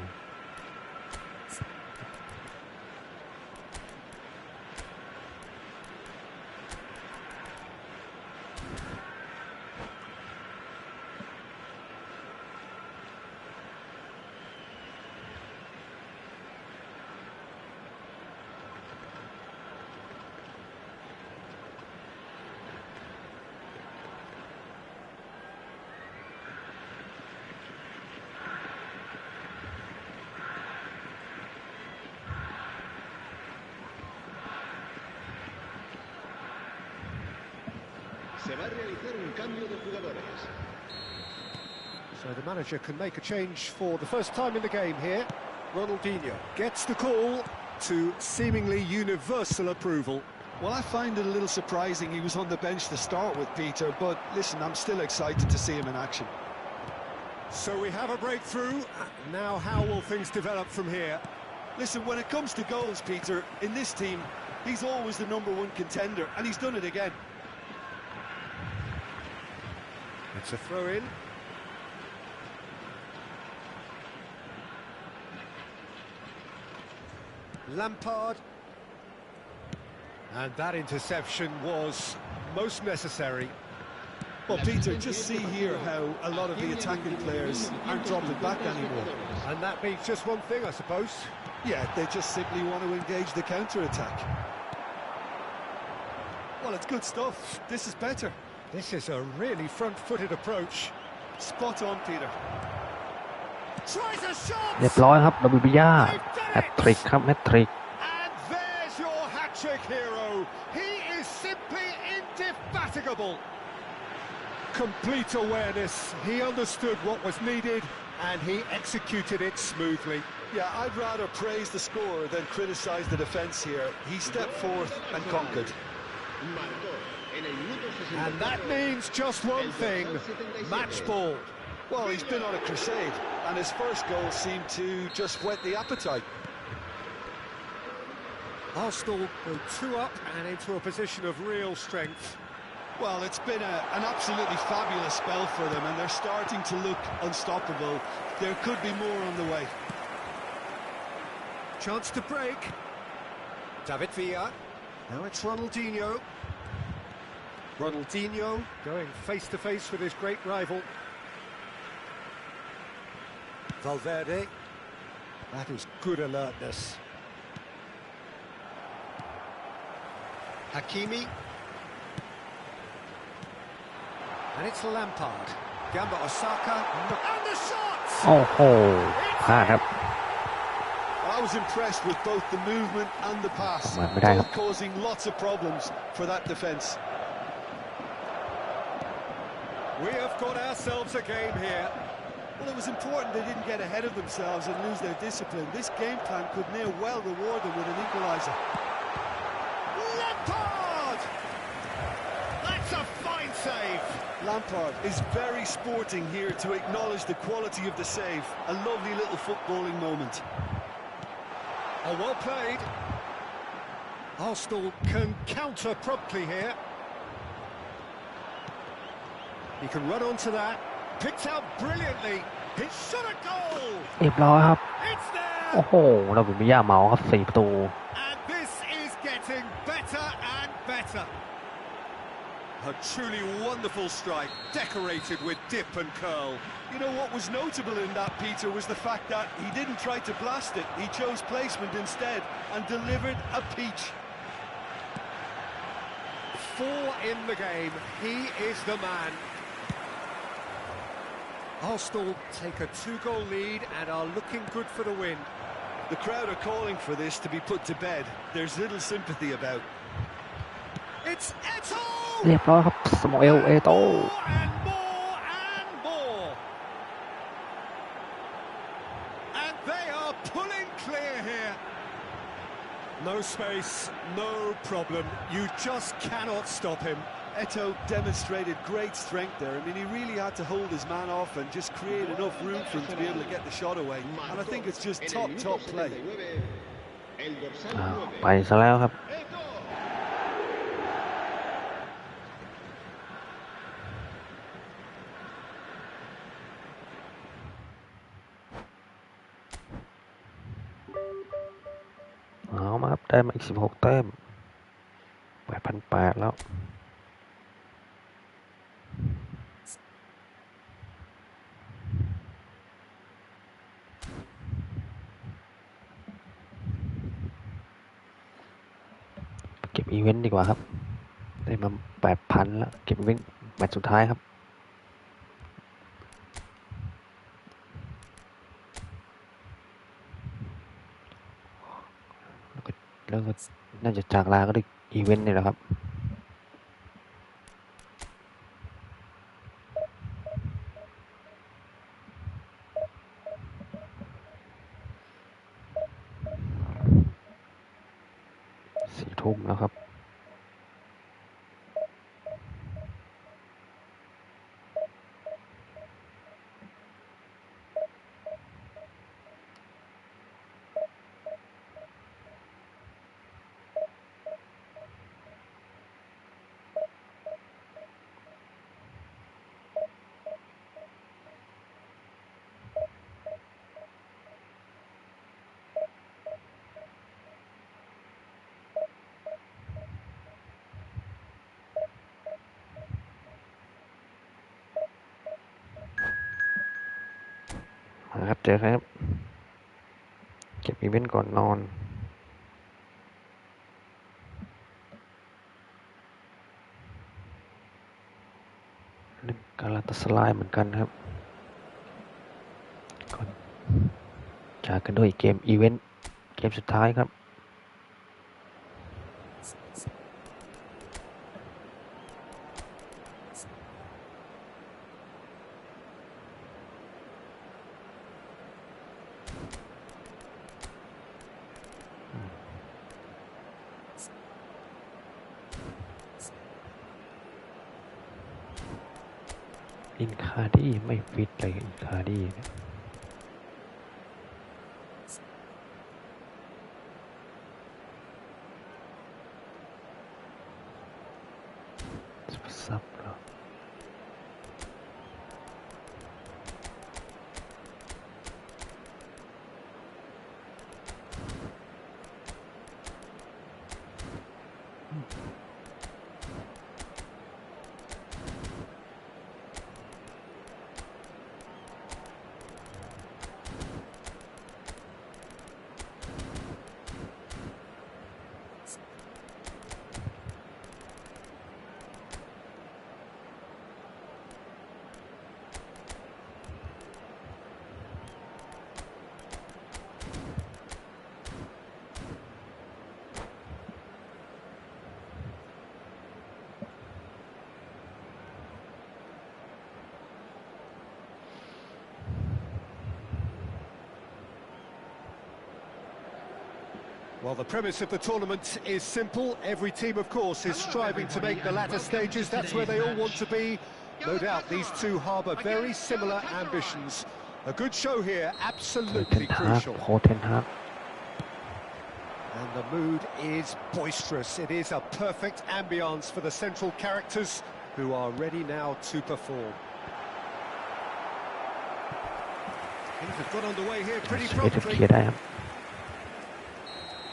Se va a realizar un cambio de jugadores. So the manager can make a change for the first time in the game here. Ronaldinho gets the call to seemingly universal approval. Well, I find it a little surprising he was on the bench to start with, Peter, but listen, I'm still excited to see him in action. So we have a breakthrough. Now how will things develop from here? Listen, when it comes to goals, Peter, in this team, he's always the #1 contender, and he's done it again. It's a throw-in. Lampard. And that interception was most necessary. Well, Peter, just see here how a lot of the attacking players aren't dropping back anymore. And that means just one thing, I suppose. Yeah, they just simply want to engage the counter-attack. Well, it's good stuff. This is better. This is a really front-footed approach. Spot on, Peter. Tries a shot! เรียบร้อยครับดับเบิลบิย่าแฮตทริกครับแฮตทริก And there's your hat-trick hero. He is simply indefatigable. Complete awareness. He understood what was needed and he executed it smoothly. Yeah, I'd rather praise the scorer than criticise the defence here. He stepped forth and conquered. Marcó en And that means just one thing, match ball. Well, he's been on a crusade, and his first goal seemed to just whet the appetite. Arsenal go 2 up and into a position of real strength. Well, it's been an absolutely fabulous spell for them, and they're starting to look unstoppable. There could be more on the way. Chance to break. David Villa. Now it's Ronaldinho. Ronaldinho going face-to-face with his great rival. Valverde. That is good alertness. Hakimi. And it's Lampard. Gamba Osaka. And the shots! โอ้โหพลาดครับ I was impressed with both the movement and the pass, both causing lots of problems for that defence. We have got ourselves a game here. Well, it was important they didn't get ahead of themselves and lose their discipline. This game plan could near well reward them with an equaliser. Lampard! That's a fine save. Lampard is very sporting here to acknowledge the quality of the save. A lovely little footballing moment. Oh, well played. Arsenal can counter promptly here. He can run onto that. Picked out brilliantly. He shot a goal. เรียบร้อยครับ It's there. โอ้โหเราเป็นมิย่าเมาครับ4 ประตู And this is getting better and better. A truly wonderful strike, decorated with dip and curl. You know what was notable in that, Peter, was the fact that he didn't try to blast it. He chose placement instead and delivered a peach. 4 in the game. He is the man. Arsenal take a 2-goal lead and are looking good for the win. The crowd are calling for this to be put to bed. There's little sympathy about. It's Eto'o! เรียบร้อยครับสโมเอลเอโต้ And more and more. And they are pulling clear here. No space, no problem. You just cannot stop him. Eto'o demonstrated great strength there. I mean, he really had to hold his man off and just create enough room for him to be able to get the shot away. And I think it's just top play. ไปซะแล้วครับเอามาครับได้มาอีก16 แต้ม 8,800 แล้วเก็บอีเวนต์ดีกว่าครับได้มา 8,000 แล้วเก็บอีเวนต์แมตช์สุดท้ายครับแล้วก็น่าจะจากลาก็ได้อีเวนต์นี่แหละครับ4 ทุ่มแล้วครับครับเจอครับเก็บอีเวนต์ก่อนนอนกาลาตาสลายเหมือนกันครับก่อนจากกันด้วยเกมอีเวนต์เกมสุดท้ายครับ อินคาดี้ไม่ฟิตเลยอินคาดี้เนี่ยซับเหรอWell, the premise of the tournament is simple. Every team, of course, is striving to make the latter stages. That's where they all want to be. No doubt these two harbour very similar ambitions. A good show here, absolutely crucial. And the mood is boisterous. It is a perfect ambience for the central characters who are ready now to perform. Things have got underway here pretty promptly.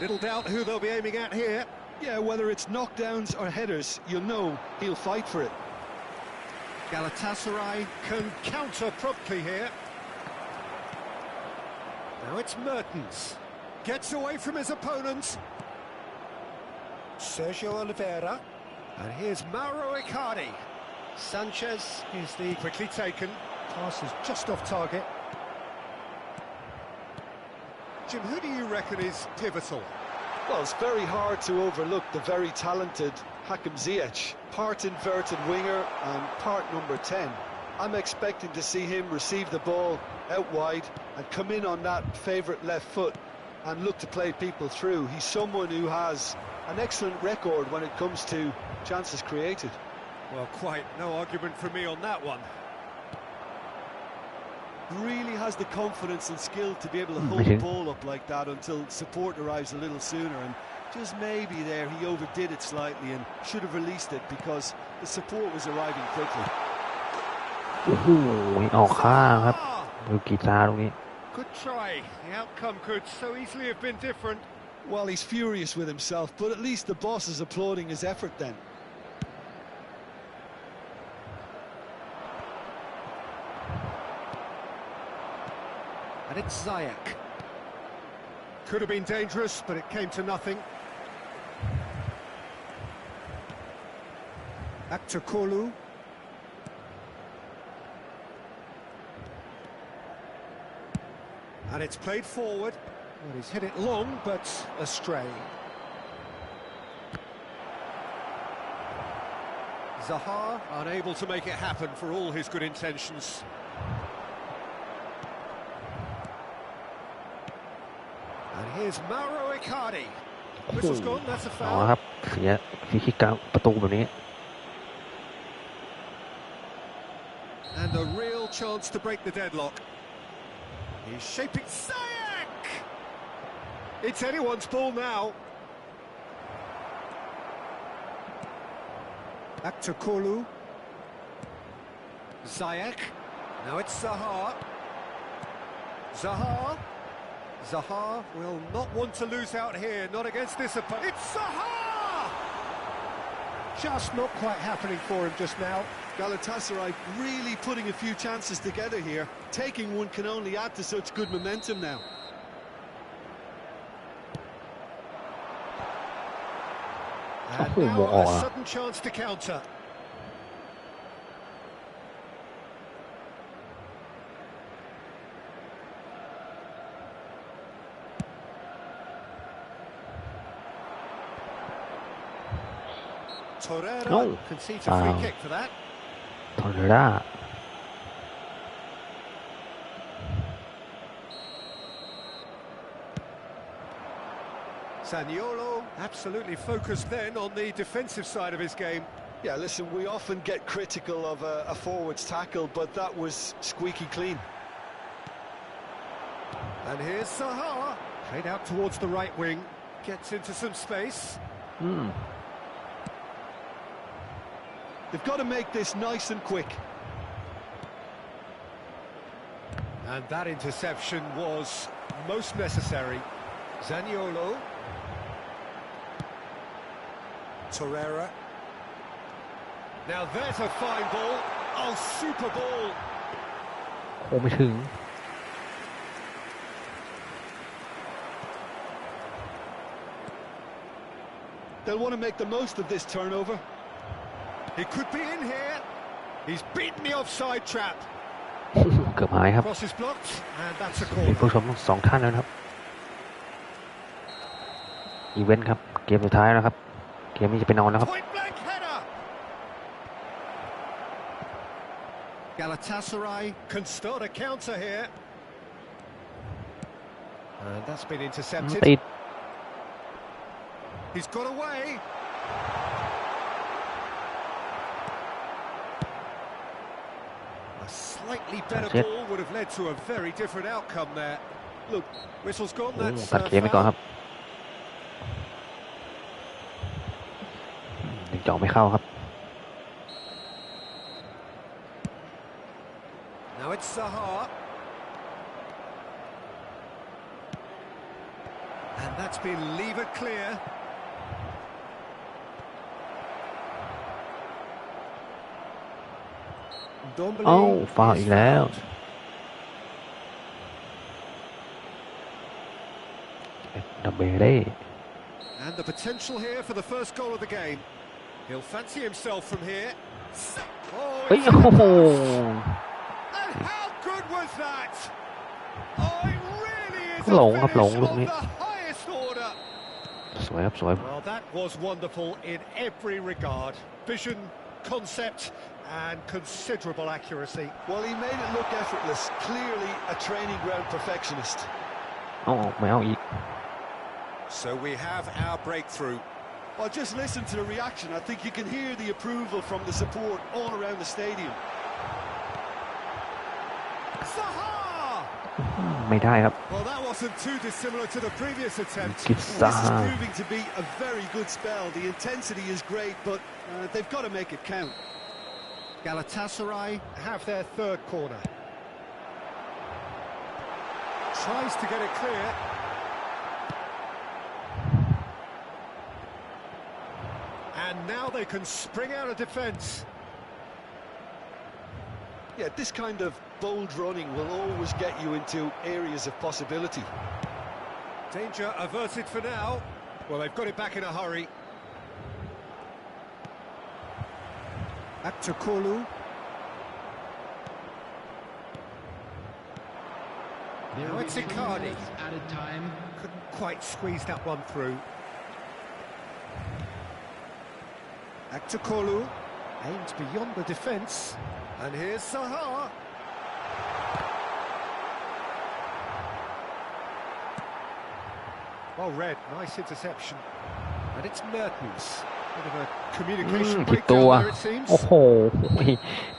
Little doubt who they'll be aiming at here. Yeah, whether it's knockdowns or headers, you'll know he'll fight for it. Galatasaray can counter promptly here. Now it's Mertens. Gets away from his opponents. Sergio Oliveira. And here's Mauro Icardi. Sanchez is the quickly taken. Pass is just off target. Jim, who do you reckon is pivotal? Well, it's very hard to overlook the very talented Hakim Ziyech, part inverted winger and part number 10. I'm expecting to see him receive the ball out wide and come in on that favourite left foot and look to play people through. He's someone who has an excellent record when it comes to chances created. Well, quite no argument from me on that one. Really has the confidence and skill to be able to hold the ball up like that until support arrives a little sooner, and just maybe there he overdid it slightly and should have released it because the support was arriving quickly. โอ้โหออกข้างครับดูกีตาร์ตรงนี้ Good try. The outcome could so easily have been different. Well, he's furious with himself, but at least the boss is applauding his effort then. And it's Ziyech. Could have been dangerous, but it came to nothing. Back to Kolu. And it's played forward. Well, he's hit it long, but astray. Zaha unable to make it happen for all his good intentions. And here's Mauro Icardi. Whistle's gone, that's a อ๋อ foul. ครับเสียฟรีคิกกลางประตูแบบนี้ And a real chance to break the deadlock. He's shaping Ziyech! It's anyone's ball now. Back to Kolu. Ziyech. Now it's Zaha. Zaha will not want to lose out here, not against this opponent. It's Zaha! Just not quite happening for him just now. Galatasaray really putting a few chances together here. Taking one can only add to such good momentum now. And now a sudden chance to counter. Torreira concedes a free kick for that. Torreira. Zaniolo absolutely focused then on the defensive side of his game. Yeah, listen, we often get critical of a forward's tackle, but that was squeaky clean. And here's Zaha, played out towards the right wing, gets into some space. They've got to make this nice and quick. And that interception was most necessary. Zaniolo. Torreira. Now there's a fine ball. Oh, super ball. โอ้ไม่ถึง They'll want to make the most of this turnover. He could be in here. He's beaten the offside trap. เกือบหายครับ Cross is blocked, and that's a มี corner. ผู้ชม2 ท่านแล้วนะครับอีเวนต์ครับเกมสุดท้ายแล้วครับเกมนี้จะไปนอนแล้วครับ Point blank header. Galatasaray can start a counter here. And that's been intercepted. ติด He's got away. A slightly better ball would have led to a very different outcome there. Look, whistle's gone. ตัด That's เกมไปก่อนครับยังเจาะไม่เข้าครับ Now it's Zaha. And that's been levered clear. Dombele เอ้าฟาวล์อีกแล้ว is fouled. ดับเบเล่ And the potential here for the first goal of the game. He'll fancy himself from here. เฮ้ย it's โอ้โห And how good was that? Oh, it really is หลง a ครับหลง finish ลูก of นี้ the highest order. สวยครับสวย Well, that was wonderful in every regard. Vision, concept, and considerable accuracy. Well, he made it look effortless. Clearly a training ground perfectionist. เอาออกไม่เอาอีก So we have our breakthrough. Well, just listen to the reaction. I think you can hear the approval from the support all around the stadium. Zaha! ไม่ได้ครับ Well, that wasn't too dissimilar to the previous attempt. กิด This ซ่า is proving to be a very good spell. The intensity is great, but they've got to make it count. Galatasaray have their third corner. Tries to get it clear. And now they can spring out of defence. Yeah, this kind of bold running will always get you into areas of possibility. Danger averted for now. Well, they've got it back in a hurry. Back to Kolu. Now it's Icardi. Added time. Couldn't quite squeeze that one through. Back to Kolu. Aimed beyond the defence. And here's Zaha. Well read, nice interception. And it's Mertens. Bit of a communication ผิดตั breakdown ว there, it seems. โอ้โห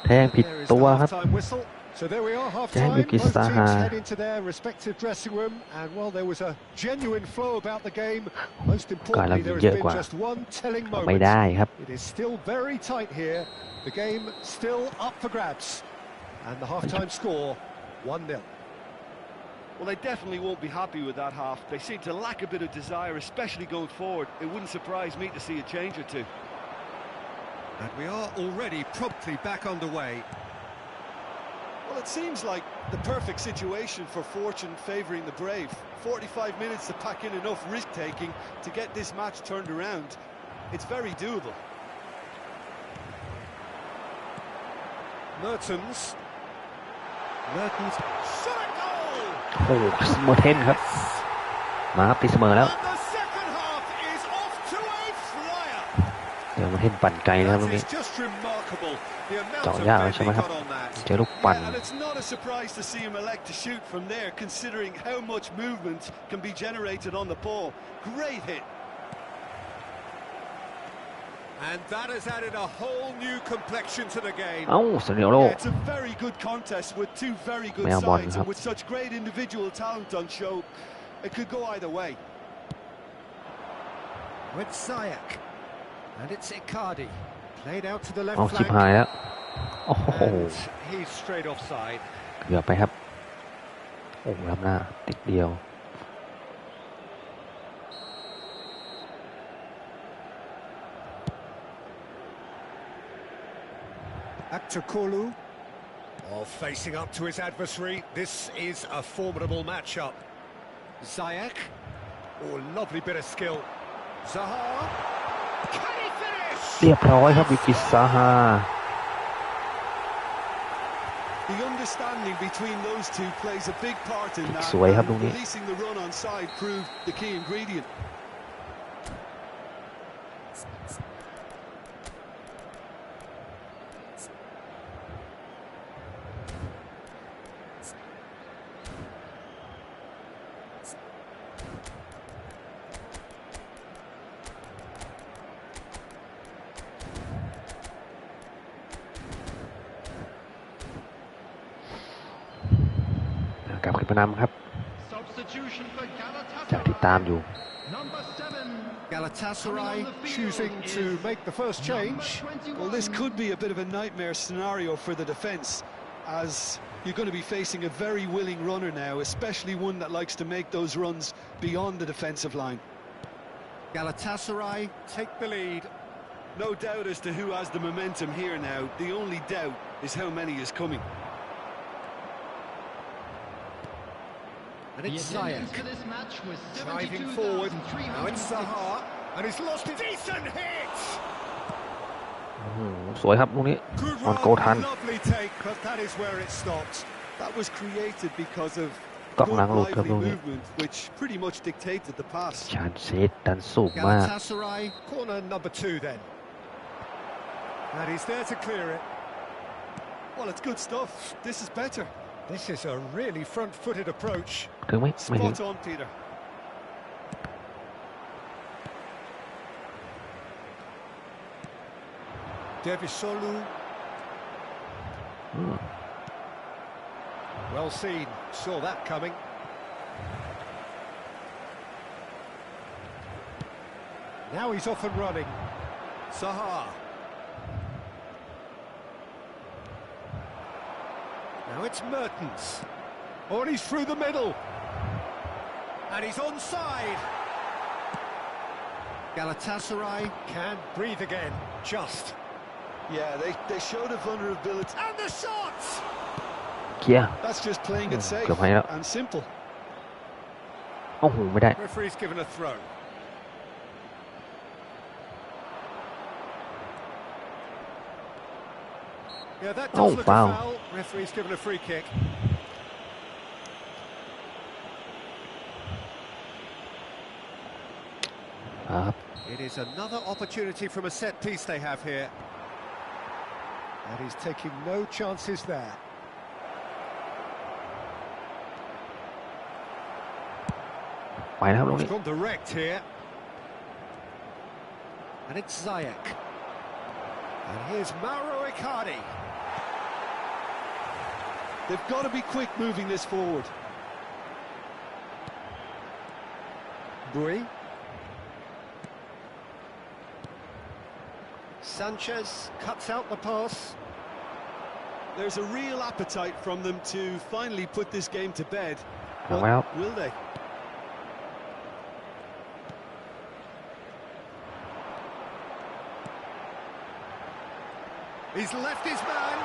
แทงผิด There is ตัว the ครับ half-time whistle. So there we are, half-time. Daniel Both teams Zaha. head into their respective dressing room, and well, there was a genuine flow about the game. Most importantly, there has been just one telling ไม่ moment. ได้ครับ It is still very tight here. The game still up for grabs, and the half-time score 1-0. Well, they definitely won't be happy with that half. They seem to lack a bit of desire, especially going forward. It wouldn't surprise me to see a change or two. And we are already promptly back underway. Well, it seems like the perfect situation for fortune favouring the brave. 45 minutes to pack in enough risk-taking to get this match turned around. It's very doable. Mertens. Shot goal! โอ้โหเมอร์เทนครับ มาครับตีเสมอแล้ว And the second half is off to a flyer. เดี๋ยวเมอร์เทนปั่นไกลนะครับตรง That นี้ is just remarkable. The amount เจาะ of ยาก men แล้วใช่ไหม they ครับ got on that. เจอลูกปั่น Yeah, and it's not a surprise to see him elect to shoot from there, considering how much movement can be generated on the ball. Great hit. And that has added a whole new complexion to the game. เอ้าเซเนียโร่ Yeah, it's a very good contest with two very good sides, and with such great individual talent on show, it could go either way. With Ziyech, and it's Icardi, played out to the left เอาชิบ flank. หายแล้วโอ้โห And he's straight offside. เกือบไปครับโอ้ล้ำหน้าติดเดียว Aktakolu, facing up to his adversary. This is a formidable matchup. Ziyech, lovely bit of skill. Zaha, can he finish? เรียบร้อยครับวิกิซาฮา The understanding between those two plays a big part in that. สวยครับตรงนี้ Releasing the run on side proved the key ingredient.กลับขึ้นมานำครับ Substitution for จากที่ตามอยู่ Number 7. Galatasaray choosing to make the first change. Well, this could be a bit of a nightmare scenario for the defence, as you're going to be facing a very willing runner now, especially one that likes to make those runs beyond the defensive line. Galatasaray take the lead. No doubt as to who has the momentum here now. The only doubt is how many is coming. And it's Ziyech driving forward. Now it's Zaha, and he's lost it. Decent hit. สวยครับลูกนี้ Good ออนโก run, ทัน lovely take, but that is where it stopped. That was created because of กองหลัง good หลุดครับ lively ลูกนี้ movement, which pretty much dictated the pass. ชาญเซตดันสูงมาก Galatasaray, corner number 2 then. And he's there to clear it. Well, it's good stuff. This is better. This is a really front-footed approach. ถึงไหมไม่ถึง Spot on, Peter. Devisolu. Well seen, saw that coming. Now he's off and running. Zaha. Now it's Mertens. Oh, and he's through the middle. And he's onside. Galatasaray can breathe again, just. Yeah, they showed a vulnerability. And the shot! เคลียร์ That's just playing it safe เกือบให้แล้ว and simple. โอ้โหไม่ได้ Referee's given a throw. Yeah, that does look foul. a foul. Referee's given a free kick. It is another opportunity from a set piece they have here. And he's taking no chances there. He's gone direct here. And it's Ziyech. And here's Mauro Icardi. They've got to be quick moving this forward. Bui. Sanchez cuts out the pass. There's a real appetite from them to finally put this game to bed. But Well, will they? He's left his man.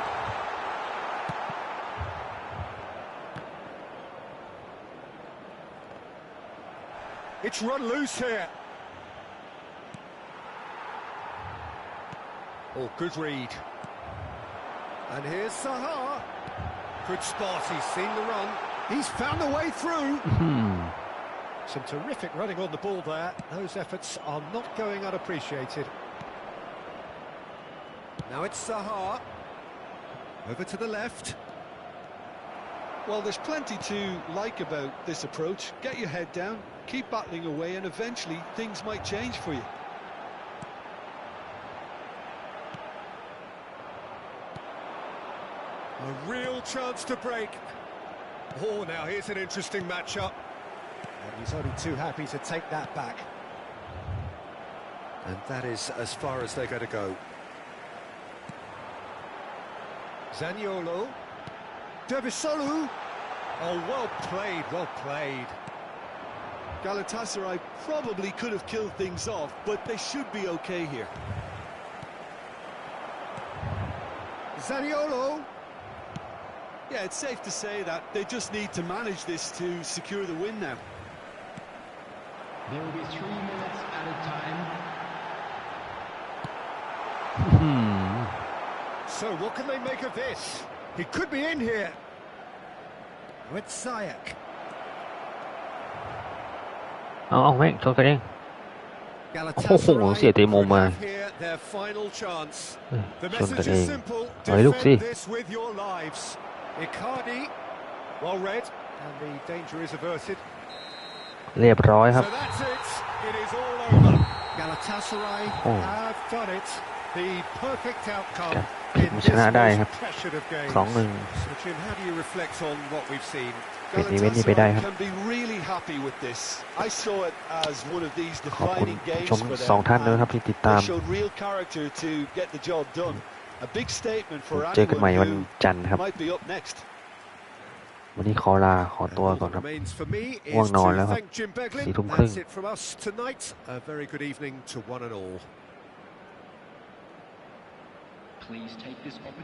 It's run loose here. Oh, good read. And here's Zaha. Good spot, he's seen the run. He's found a way through. Some terrific running on the ball there. Those efforts are not going unappreciated. Now it's Zaha. Over to the left. Well, there's plenty to like about this approach. Get your head down, keep battling away, and eventually things might change for you. A real chance to break. Oh, now here's an interesting matchup. And he's only too happy to take that back. And that is as far as they're going to go. Zaniolo. Dervisolu. Oh, well played, well played. Galatasaray probably could have killed things off, but they should be okay here. Zaniolo. Yeah, it's safe to say that they just need to manage this to secure the win now. There will be 3 minutes added time. So what can they make of this? He could be in here. With Sayak. เอาแม่งชนกันเองโอ้โหเสียเตะมุมมา Here, their final chance. ชนกันเอง simple. เอาให้ลูกสิ Defend this with your lives. Icardi, well read, and the danger is averted. เรียบร้อยครับ So that's it. It is all over. Galatasaray Oh. have done it. The perfect outcome เก็บ in มา this ชนะได้ครับ most pressured of games. 2-1 So Jim, how do you reflect on what we've seen? เป็นอีเวนต์นี้ไปได้ครับ Galatasaray can be really happy with this. I saw it as one of these ขอบคุณ defining games ชม for 2 them. ท่านด้วยครับที่ติดตาม They showed real character to get the job done. A big statement for เจอกันใหม่วัน anyone จันทร์ครับ who might be up next. วันนี้ขอลาขอตัว And ก่อ all นครับ that remains for me is ง่วงนอนแล้ว to ครับ thank Jim Beglin. 4 ทุ่มครึ่ง That's it from us tonight. A very good evening to one and all. Please take this opportunity.